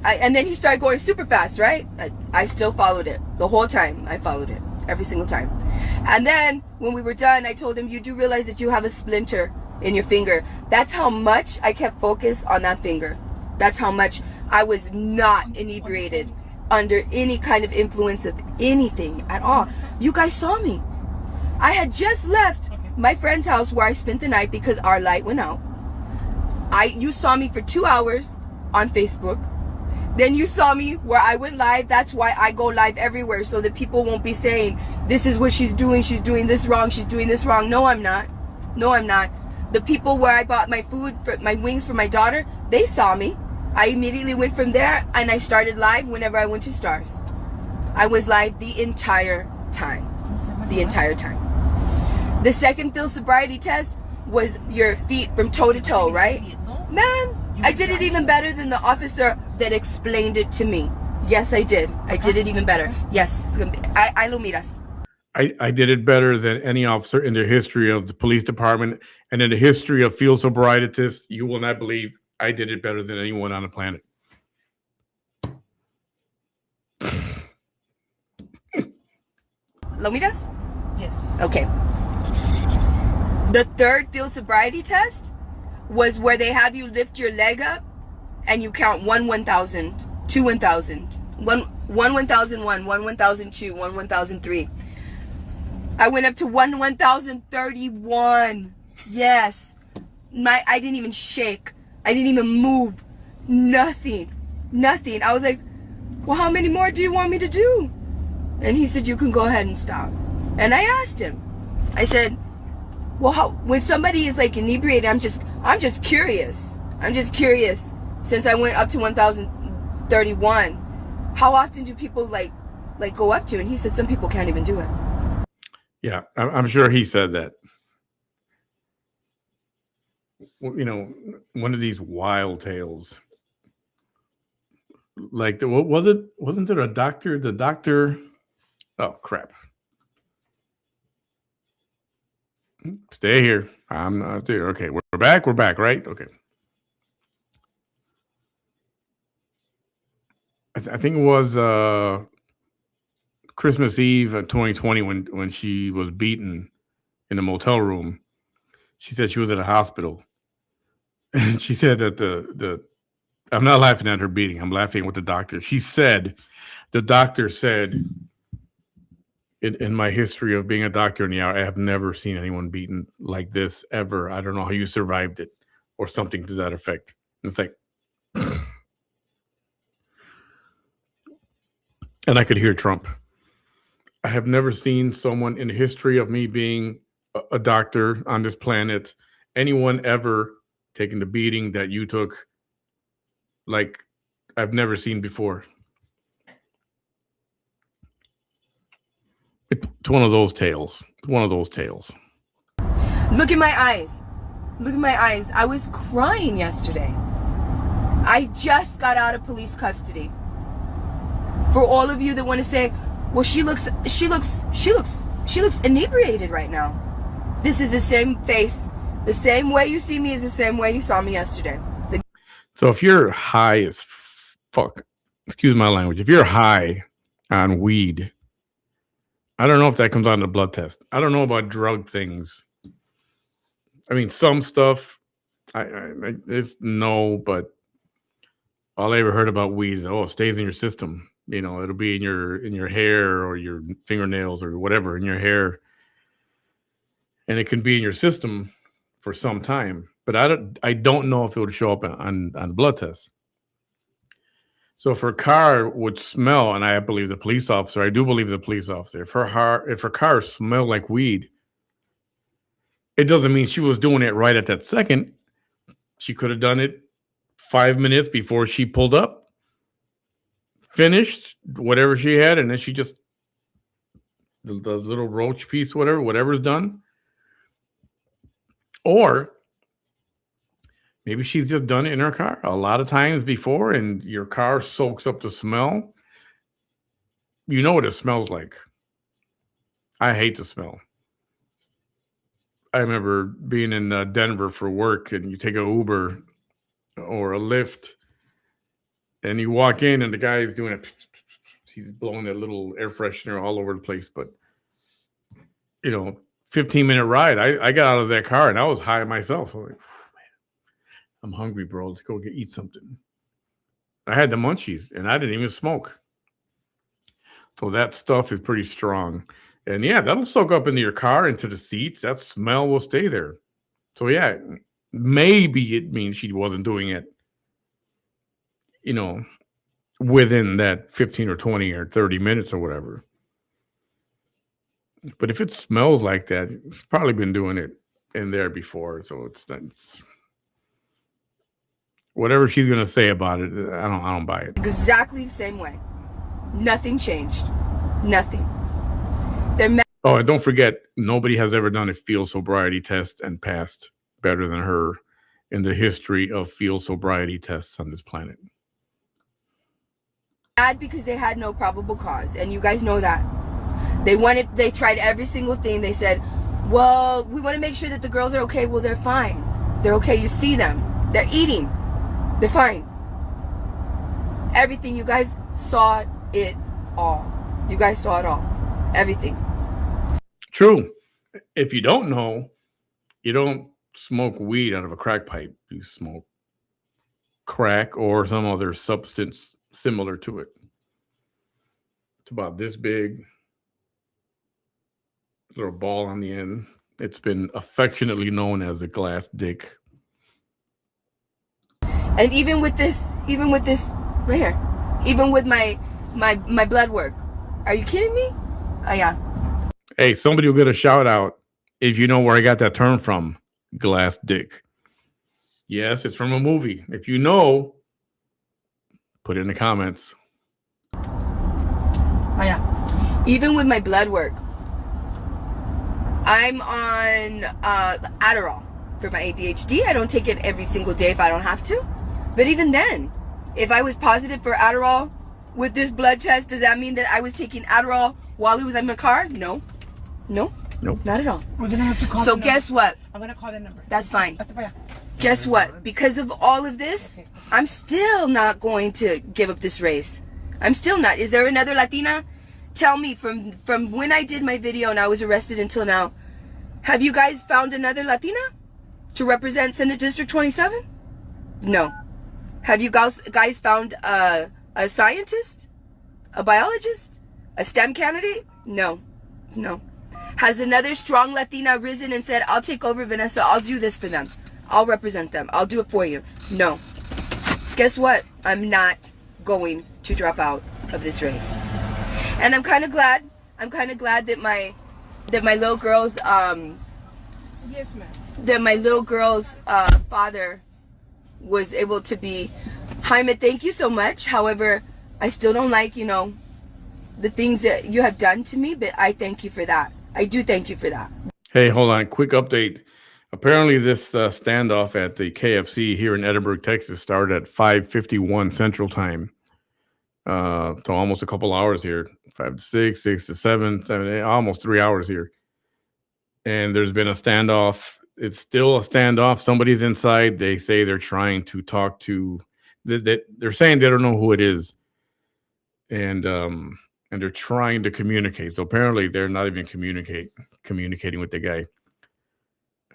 And then he started going super fast, right? I still followed it. The whole time I followed it. Every single time. And then when we were done, I told him, you do realize that you have a splinter in your finger. That's how much I kept focused on that finger. That's how much I was not inebriated, under any kind of influence of anything at all. You guys saw me. I had just left my friend's house where I spent the night because our light went out. You saw me for 2 hours on Facebook. Then you saw me where I went live. That's why I go live everywhere, so that people won't be saying, this is what she's doing this wrong, she's doing this wrong. No, I'm not. No, I'm not. The people where I bought my food, my wings for my daughter, they saw me. I immediately went from there and I started live whenever I went to Stars. I was live the entire time. The entire time. The second field sobriety test was your feet from toe to toe, right? Man, I did it even better than the officer that explained it to me. Yes, I did. I did it even better. Yes. I lo miras.
I did it better than any officer in the history of the police department and in the history of field sobriety tests. You will not believe I did it better than anyone on the planet.
Lo miras?
Yes.
Okay. The third field sobriety test was where they have you lift your leg up and you count 1,000, 2 1,000, 1,001, 1,002, 1,003. I went up to 1,031. Yes. I didn't even shake. I didn't even move. Nothing. I was like, well, how many more do you want me to do? And he said, you can go ahead and stop. And I asked him. I said, well, when somebody is like inebriated, I'm just curious. I'm just curious. Since I went up to 1,031, how often do people like go up to? And he said some people can't even do it.
Yeah, I'm sure he said that. You know, one of these wild tales. Like, what was it? Wasn't there a doctor? The doctor. Oh, crap. Stay here. I'm not there. Okay, we're back. We're back, right? Okay. I think it was Christmas Eve of 2020 when she was beaten in a motel room. She said she was at a hospital. And she said that I'm not laughing at her beating. I'm laughing with the doctor. She said, the doctor said, in my history of being a doctor in the hour, I have never seen anyone beaten like this ever. I don't know how you survived it, or something to that effect. And it's like, and I could hear Trump. I have never seen someone in the history of me being a doctor on this planet, anyone ever taking the beating that you took, like I've never seen before. It's one of those tales. One of those tales.
Look at my eyes. Look at my eyes. I was crying yesterday. I just got out of police custody. For all of you that want to say, well, she looks inebriated right now. This is the same face. The same way you see me is the same way you saw me yesterday.
So if you're high as fuck, excuse my language, if you're high on weed, I don't know if that comes on the blood test. I don't know about drug things. I mean, some stuff, it's no, but all I ever heard about weed is, it stays in your system. You know, it'll be in your hair or your fingernails or whatever in your hair, and it can be in your system for some time. But I don't know if it would show up on the blood test. So if her car would smell, and I believe the police officer, I do believe the police officer, if her car smelled like weed, it doesn't mean she was doing it right at that second. She could have done it 5 minutes before she pulled up, finished whatever she had, and then she just, the little roach piece, whatever's done. Or maybe she's just done it in her car a lot of times before, and your car soaks up the smell. You know what it smells like. I hate the smell. I remember being in Denver for work, and you take an Uber or a Lyft, and you walk in, and the guy is doing it. He's blowing that little air freshener all over the place. But, 15-minute ride. I got out of that car, and I was high myself. I was like, man, I'm hungry, bro. Let's go eat something. I had the munchies, and I didn't even smoke. So that stuff is pretty strong. And yeah, that'll soak up into your car, into the seats. That smell will stay there. So yeah, maybe it means she wasn't doing it, within that 15 or 20 or 30 minutes or whatever. But if it smells like that, it's probably been doing it in there before. So it's whatever she's gonna say about it. I don't buy it.
Exactly the same way. Nothing changed. Nothing.
Oh, and don't forget, nobody has ever done a field sobriety test and passed better than her in the history of field sobriety tests on this planet.
Mad because they had no probable cause, and you guys know that. They tried every single thing. They said, well, we want to make sure that the girls are okay. Well, they're fine. They're okay. You see them. They're eating. They're fine. Everything. You guys saw it all. You guys saw it all. Everything.
True. If you don't know, you don't smoke weed out of a crack pipe. You smoke crack or some other substance similar to it. It's about this big. Little ball on the end. It's been affectionately known as a glass dick.
And even with this right here, even with my blood work, are you kidding me? Oh yeah.
Hey, somebody will get a shout out if you know where I got that term from. Glass dick. Yes, it's from a movie. If you know, put it in the comments.
Oh yeah. Even with my blood work, I'm on Adderall for my ADHD. I don't take it every single day if I don't have to. But even then, if I was positive for Adderall with this blood test, does that mean that I was taking Adderall while he was in my car? No. Nope. Not at all.
We're gonna have to call.
So guess what?
I'm gonna call the number.
That's fine. Guess what? Because of all of this, I'm still not going to give up this race. I'm still not. Is there another Latina? Tell me, from when I did my video and I was arrested until now, have you guys found another Latina to represent Senate District 27? No. Have you guys found a scientist? A biologist? A STEM candidate? No. Has another strong Latina risen and said, I'll take over, Vanessa, I'll do this for them. I'll represent them. I'll do it for you. No. Guess what? I'm not going to drop out of this race. And I'm kind of glad that my little girl's
Yes, ma'am.
that my little girl's father was able to be. Jaime, thank you so much. However, I still don't like, the things that you have done to me, but I thank you for that. I do thank you for that.
Hey, hold on. Quick update. Apparently, this standoff at the KFC here in Edinburgh, Texas, started at 5:51 Central Time. So almost a couple hours here. 5 to 6, 6 to 7, 7 to 8, almost 3 hours here. And there's been a standoff. It's still a standoff. Somebody's inside. They say they're trying to talk to. They're saying they don't know who it is, and they're trying to communicate. So apparently, they're not even communicating with the guy.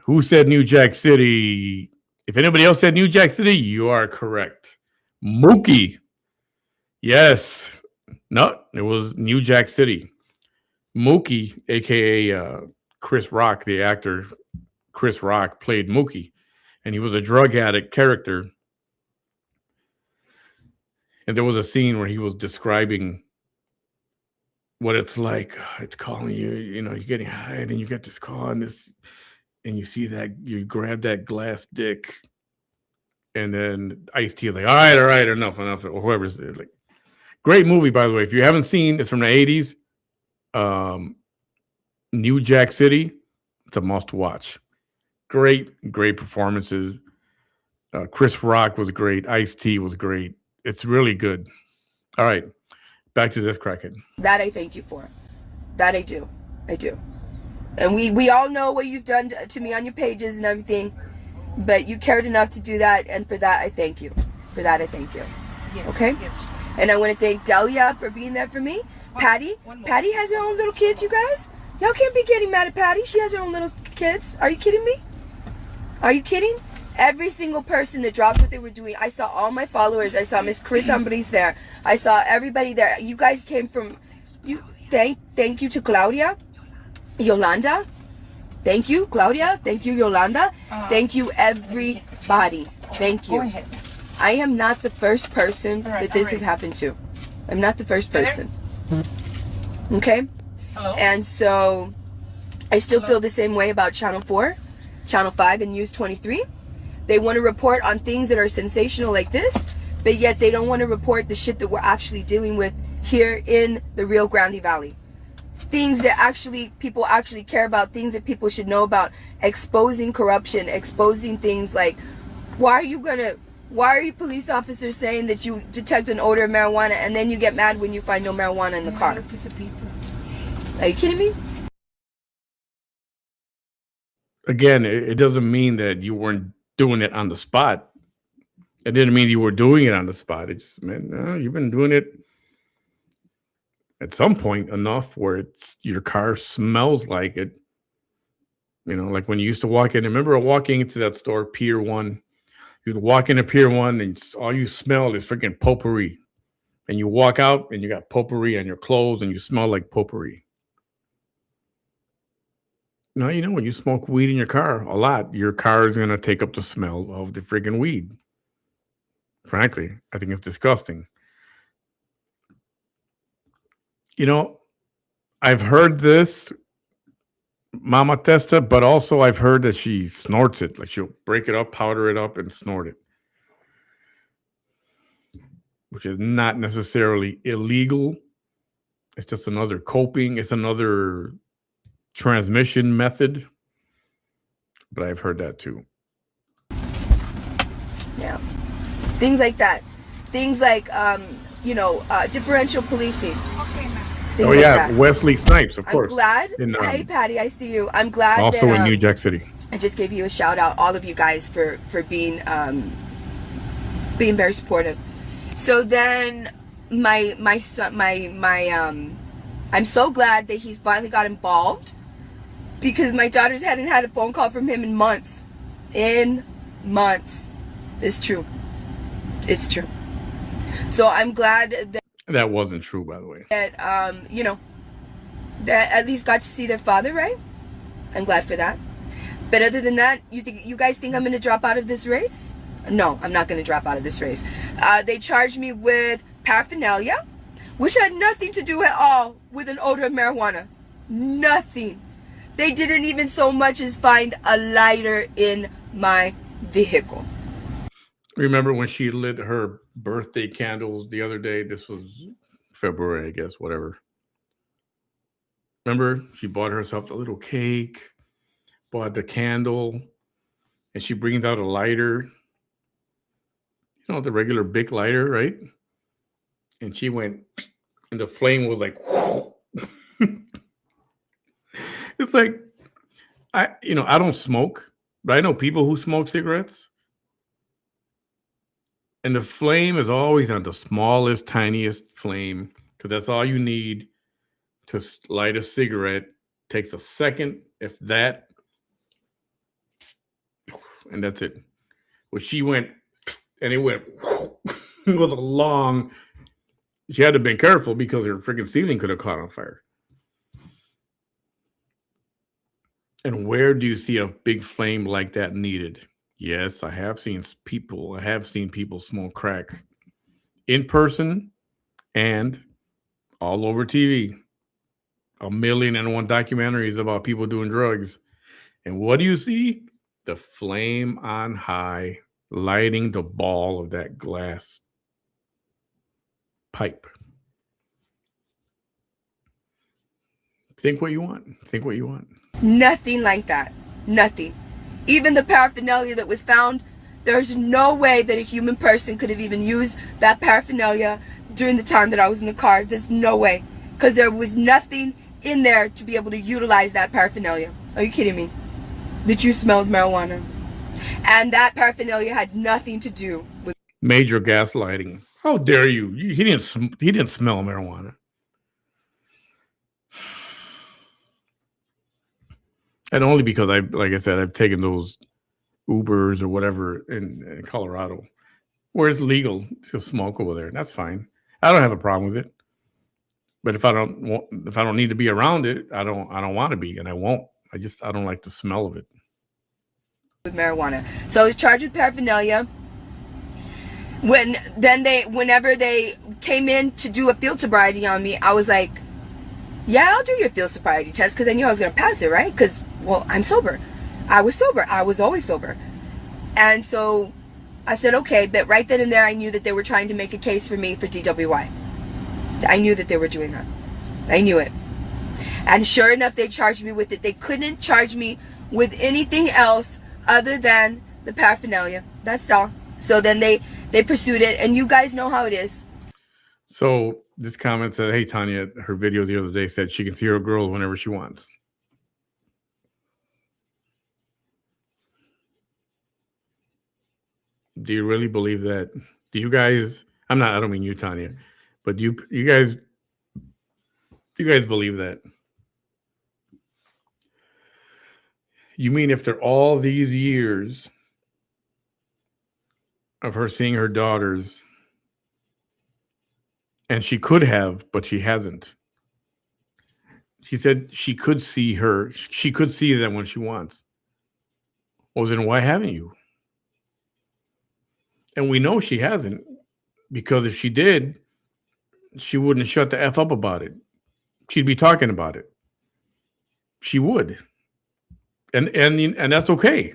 Who said New Jack City? If anybody else said New Jack City, you are correct. Mookie. Yes. No, it was New Jack City. Mookie, a.k.a. Chris Rock, the actor Chris Rock, played Mookie. And he was a drug addict character. And there was a scene where he was describing what it's like. It's calling you, you're getting high, and then you get this call, and you see that, you grab that glass dick, and then Ice-T is like, all right, enough, or whoever's there. Like, great movie, by the way. If you haven't seen, it's from the 80s. New Jack City. It's a must watch. Great performances. Chris Rock was great. Ice-T was great. It's really good. All right. Back to this crackhead.
That I thank you for. That I do. And we all know what you've done to me on your pages and everything, but you cared enough to do that, and for that I thank you.
Yes,
okay?
Yes.
And I want to thank Delia for being there for me. Patty has her own little kids, you guys. Y'all can't be getting mad at Patty. She has her own little kids. Are you kidding me? Are you kidding? Every single person that dropped what they were doing. I saw all my followers. I saw Miss Chris Humbley's there. I saw everybody there. You guys came from. Thank you to Claudia. Yolanda. Thank you, Claudia. Thank you, Yolanda. Thank you, everybody. Thank
Go
you.
ahead.
I am not the first person
All right,
that this
all
has
right.
happened to. I'm not the first
Dinner?
person. Okay?
Hello?
And so I still
Hello?
feel the same way about Channel 4, Channel 5, and News 23. They want to report on things that are sensational like this, but yet they don't want to report the shit that we're actually dealing with here in the Rio Grande Valley. Things that actually people actually care about, things that people should know about, exposing corruption, exposing things like why are you police officers saying that you detect an odor of marijuana and then you get mad when you find no marijuana in the car?
Piece of paper.
Are you kidding me?
Again, it doesn't mean that you weren't doing it on the spot. It didn't mean you were doing it on the spot. It just meant you've been doing it at some point enough where it's your car smells like it. You know, like when you used to walk in. Remember walking into that store, Pier 1? You'd walk into Pier 1 and all you smell is freaking potpourri. And you walk out and you got potpourri on your clothes and you smell like potpourri. No, you know, when you smoke weed in your car a lot, your car is going to take up the smell of the freaking weed. Frankly, I think it's disgusting. You know, I've heard this, Mama Testa, but also I've heard that she snorts it. Like she'll break it up, powder it up, and snort it, which is not necessarily illegal. It's just another coping. It's another transmission method. But I've heard that too.
Yeah. Things like that. Things like, differential policing.
Okay, ma'am.
Things
Oh
like
yeah,
that.
Wesley Snipes, of course.
I'm glad.
In,
Hey, Patty, I see you. I'm glad
also
that,
in New Jack City.
I just gave you a shout out, all of you guys, for being very supportive. So then my son, I'm so glad that he's finally got involved, because my daughters hadn't had a phone call from him in months. It's true. It's true. So I'm glad
That wasn't true, by the way.
that that at least got to see their father, right? I'm glad for that. But other than that, you guys think I'm going to drop out of this race? No, I'm not going to drop out of this race. They charged me with paraphernalia, which had nothing to do at all with an odor of marijuana. Nothing. They didn't even so much as find a lighter in my vehicle.
Remember when she lit her birthday candles the other day? This was February, I guess, whatever. Remember, she bought herself a little cake, bought the candle, and she brings out a lighter. You know, the regular big lighter, right? And she went, and the flame was like, it's like, I don't smoke, but I know people who smoke cigarettes. And the flame is always on the smallest, tiniest flame, because that's all you need to light a cigarette. Takes a second, if that, and that's it. Well, she went, and it went, it was a long, she had to have been careful because her freaking ceiling could have caught on fire. And where do you see a big flame like that needed? Yes, I have seen people smoke crack in person and all over TV. 1,000,001 documentaries about people doing drugs. And what do you see? The flame on high, lighting the ball of that glass pipe. Think what you want. Think what you want.
Nothing like that. Nothing. Even the paraphernalia that was found, there's no way that a human person could have even used that paraphernalia during the time that I was in the car. There's no way. Because there was nothing in there to be able to utilize that paraphernalia. Are you kidding me? That you smelled marijuana. And that paraphernalia had nothing to do with
Major gaslighting. How dare you? He didn't smell marijuana. And only because like I said, I've taken those Ubers or whatever in Colorado, where it's legal to smoke over there. That's fine. I don't have a problem with it. But if I don't need to be around it, I don't want to be, and I won't. I don't like the smell of it.
With marijuana. So I was charged with paraphernalia. Whenever they came in to do a field sobriety on me, I was like, yeah, I'll do your field sobriety test, because I knew I was going to pass it, right? Because, well, I'm sober. I was sober. I was always sober. And so I said, okay, but right then and there, I knew that they were trying to make a case for me for DWI. I knew that they were doing that. I knew it. And sure enough, they charged me with it. They couldn't charge me with anything else other than the paraphernalia. That's all. So then they pursued it, and you guys know how it is.
So this comment said, hey, Tanya, her video the other day said she can see her girl whenever she wants. Do you really believe that? Do you guys, I don't mean you, Tanya, but you guys believe that? You mean after all these years of her seeing her daughters, and she could have, but she hasn't. She said she could see them when she wants. Well, then why haven't you? And we know she hasn't, because if she did, she wouldn't shut the F up about it. She'd be talking about it. She would. And that's okay.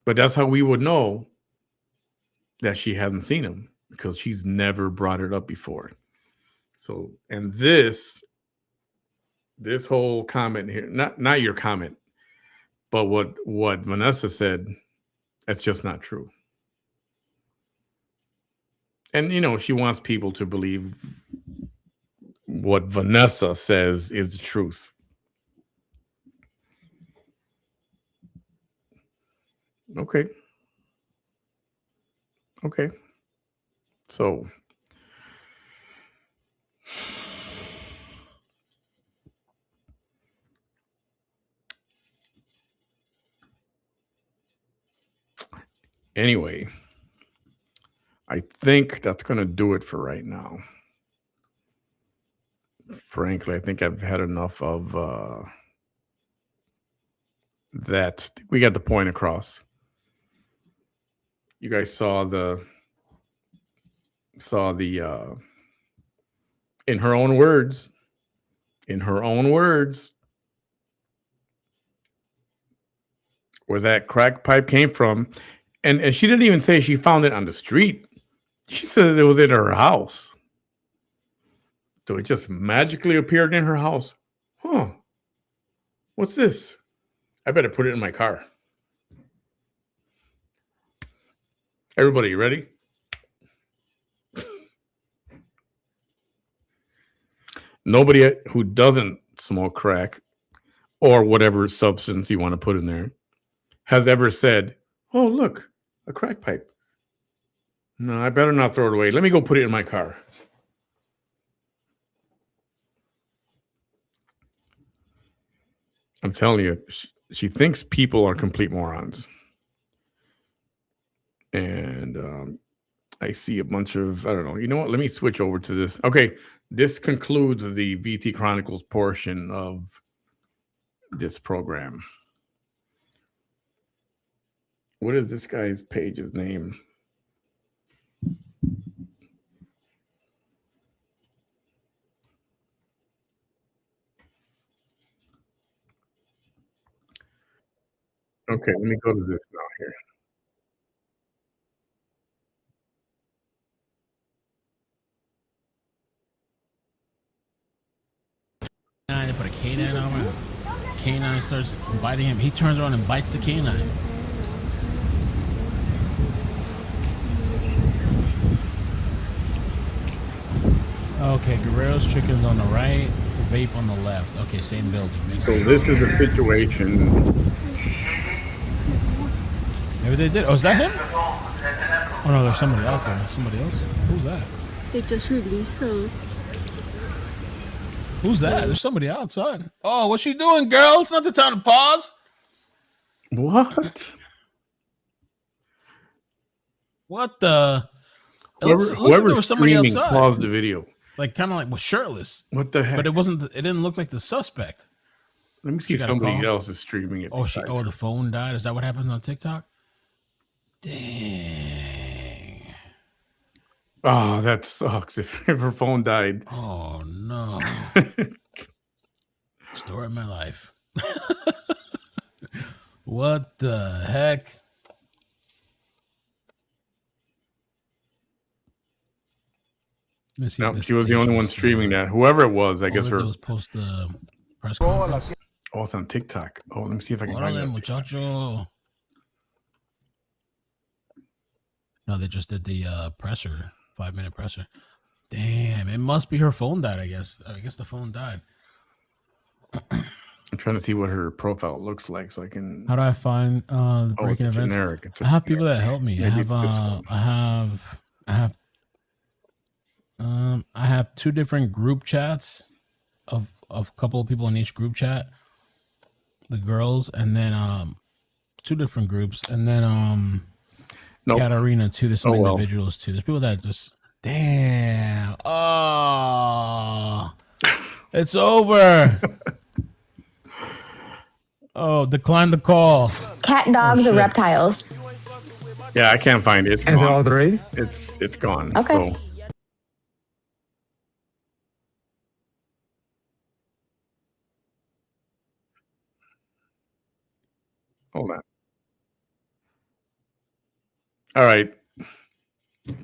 But that's how we would know that she hasn't seen him, because she's never brought it up before. So, and this whole comment here, not your comment, but what Vanessa said, that's just not true. And, she wants people to believe what Vanessa says is the truth. Okay. So, anyway, I think that's going to do it for right now. Frankly, I think I've had enough of that. We got the point across. You guys saw the in her own words, where that crack pipe came from. And she didn't even say she found it on the street. She said it was in her house. So it just magically appeared in her house. Huh. What's this? I better put it in my car. Everybody, you ready? Nobody who doesn't smoke crack or whatever substance you want to put in there has ever said, oh, look, a crack pipe. No, I better not throw it away. Let me go put it in my car. I'm telling you, she thinks people are complete morons. And I see a bunch of, I don't know. You know what? Let me switch over to this. Okay, this concludes the VT Chronicles portion of this program. What is this guy's page's name? Okay, let me go to this now here.
They put a canine on him. Canine starts biting him. He turns around and bites the canine. Okay, Guerrero's Chicken's on the right, Vape on the left. Okay, same building.
So this is the situation.
Maybe they did. Oh, is that him? Oh no, there's somebody out there. Somebody else? Who's that? Who's that? There's somebody outside. Oh, what's she doing, girl? It's not the time to pause.
What?
What the?
Whoever's
there was somebody
screaming,
outside.
pause the video.
like kind of like was shirtless,
What the heck?
but it wasn't. It didn't look like the suspect.
Let me see
She
if
got a
somebody
call?
else is streaming it.
Oh,
besides her.
the phone died. Is that what happens on TikTok? Dang.
Oh, that sucks. If her phone died.
Oh no. Story of my life. What the heck? Let me see if
No,
this
she was the only
station
one
is
streaming
still-
that. Whoever it was, I
All
guess
they
her.
did was post the press conference.
Oh, it's on TikTok. Oh, let me see if I can find
Órale,
it.
muchacho. No, they just did the presser, 5-minute presser. Damn, it must be her phone died, I guess. I guess the phone died.
I'm trying to see what her profile looks like so I can.
How do I find the
Oh, it's
breaking
a
events?
generic. It's a
I have people
generic.
that help me.
Maybe it's this one.
I have 2 different group chats of a couple of people in each group chat. The girls, and then 2 different groups, and then
Nope.
Katarina too. There's some
Oh, well.
individuals too. There's people that just damn. Oh, it's over. Oh, decline the call.
Cat, dogs,
Oh,
or
shit.
reptiles?
Yeah, I can't find it. It's
Is it
gone.
all 3?
It's gone.
Okay.
So. Hold on. All right.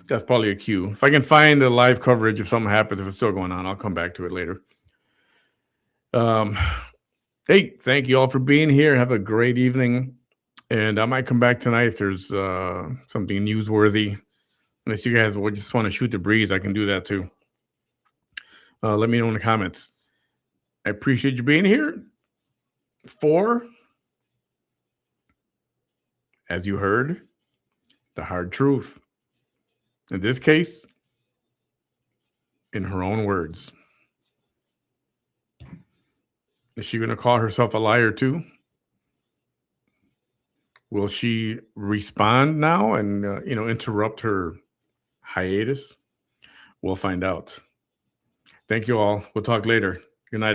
That's probably a cue. If I can find the live coverage, if something happens, if it's still going on, I'll come back to it later. Hey, thank you all for being here. Have a great evening. And I might come back tonight if there's something newsworthy. Unless you guys just want to shoot the breeze, I can do that too. Let me know in the comments. I appreciate you being here. 4, as you heard, the hard truth. In this case, in her own words. Is she going to call herself a liar too? Will she respond now and interrupt her hiatus? We'll find out. Thank you all. We'll talk later. Good night.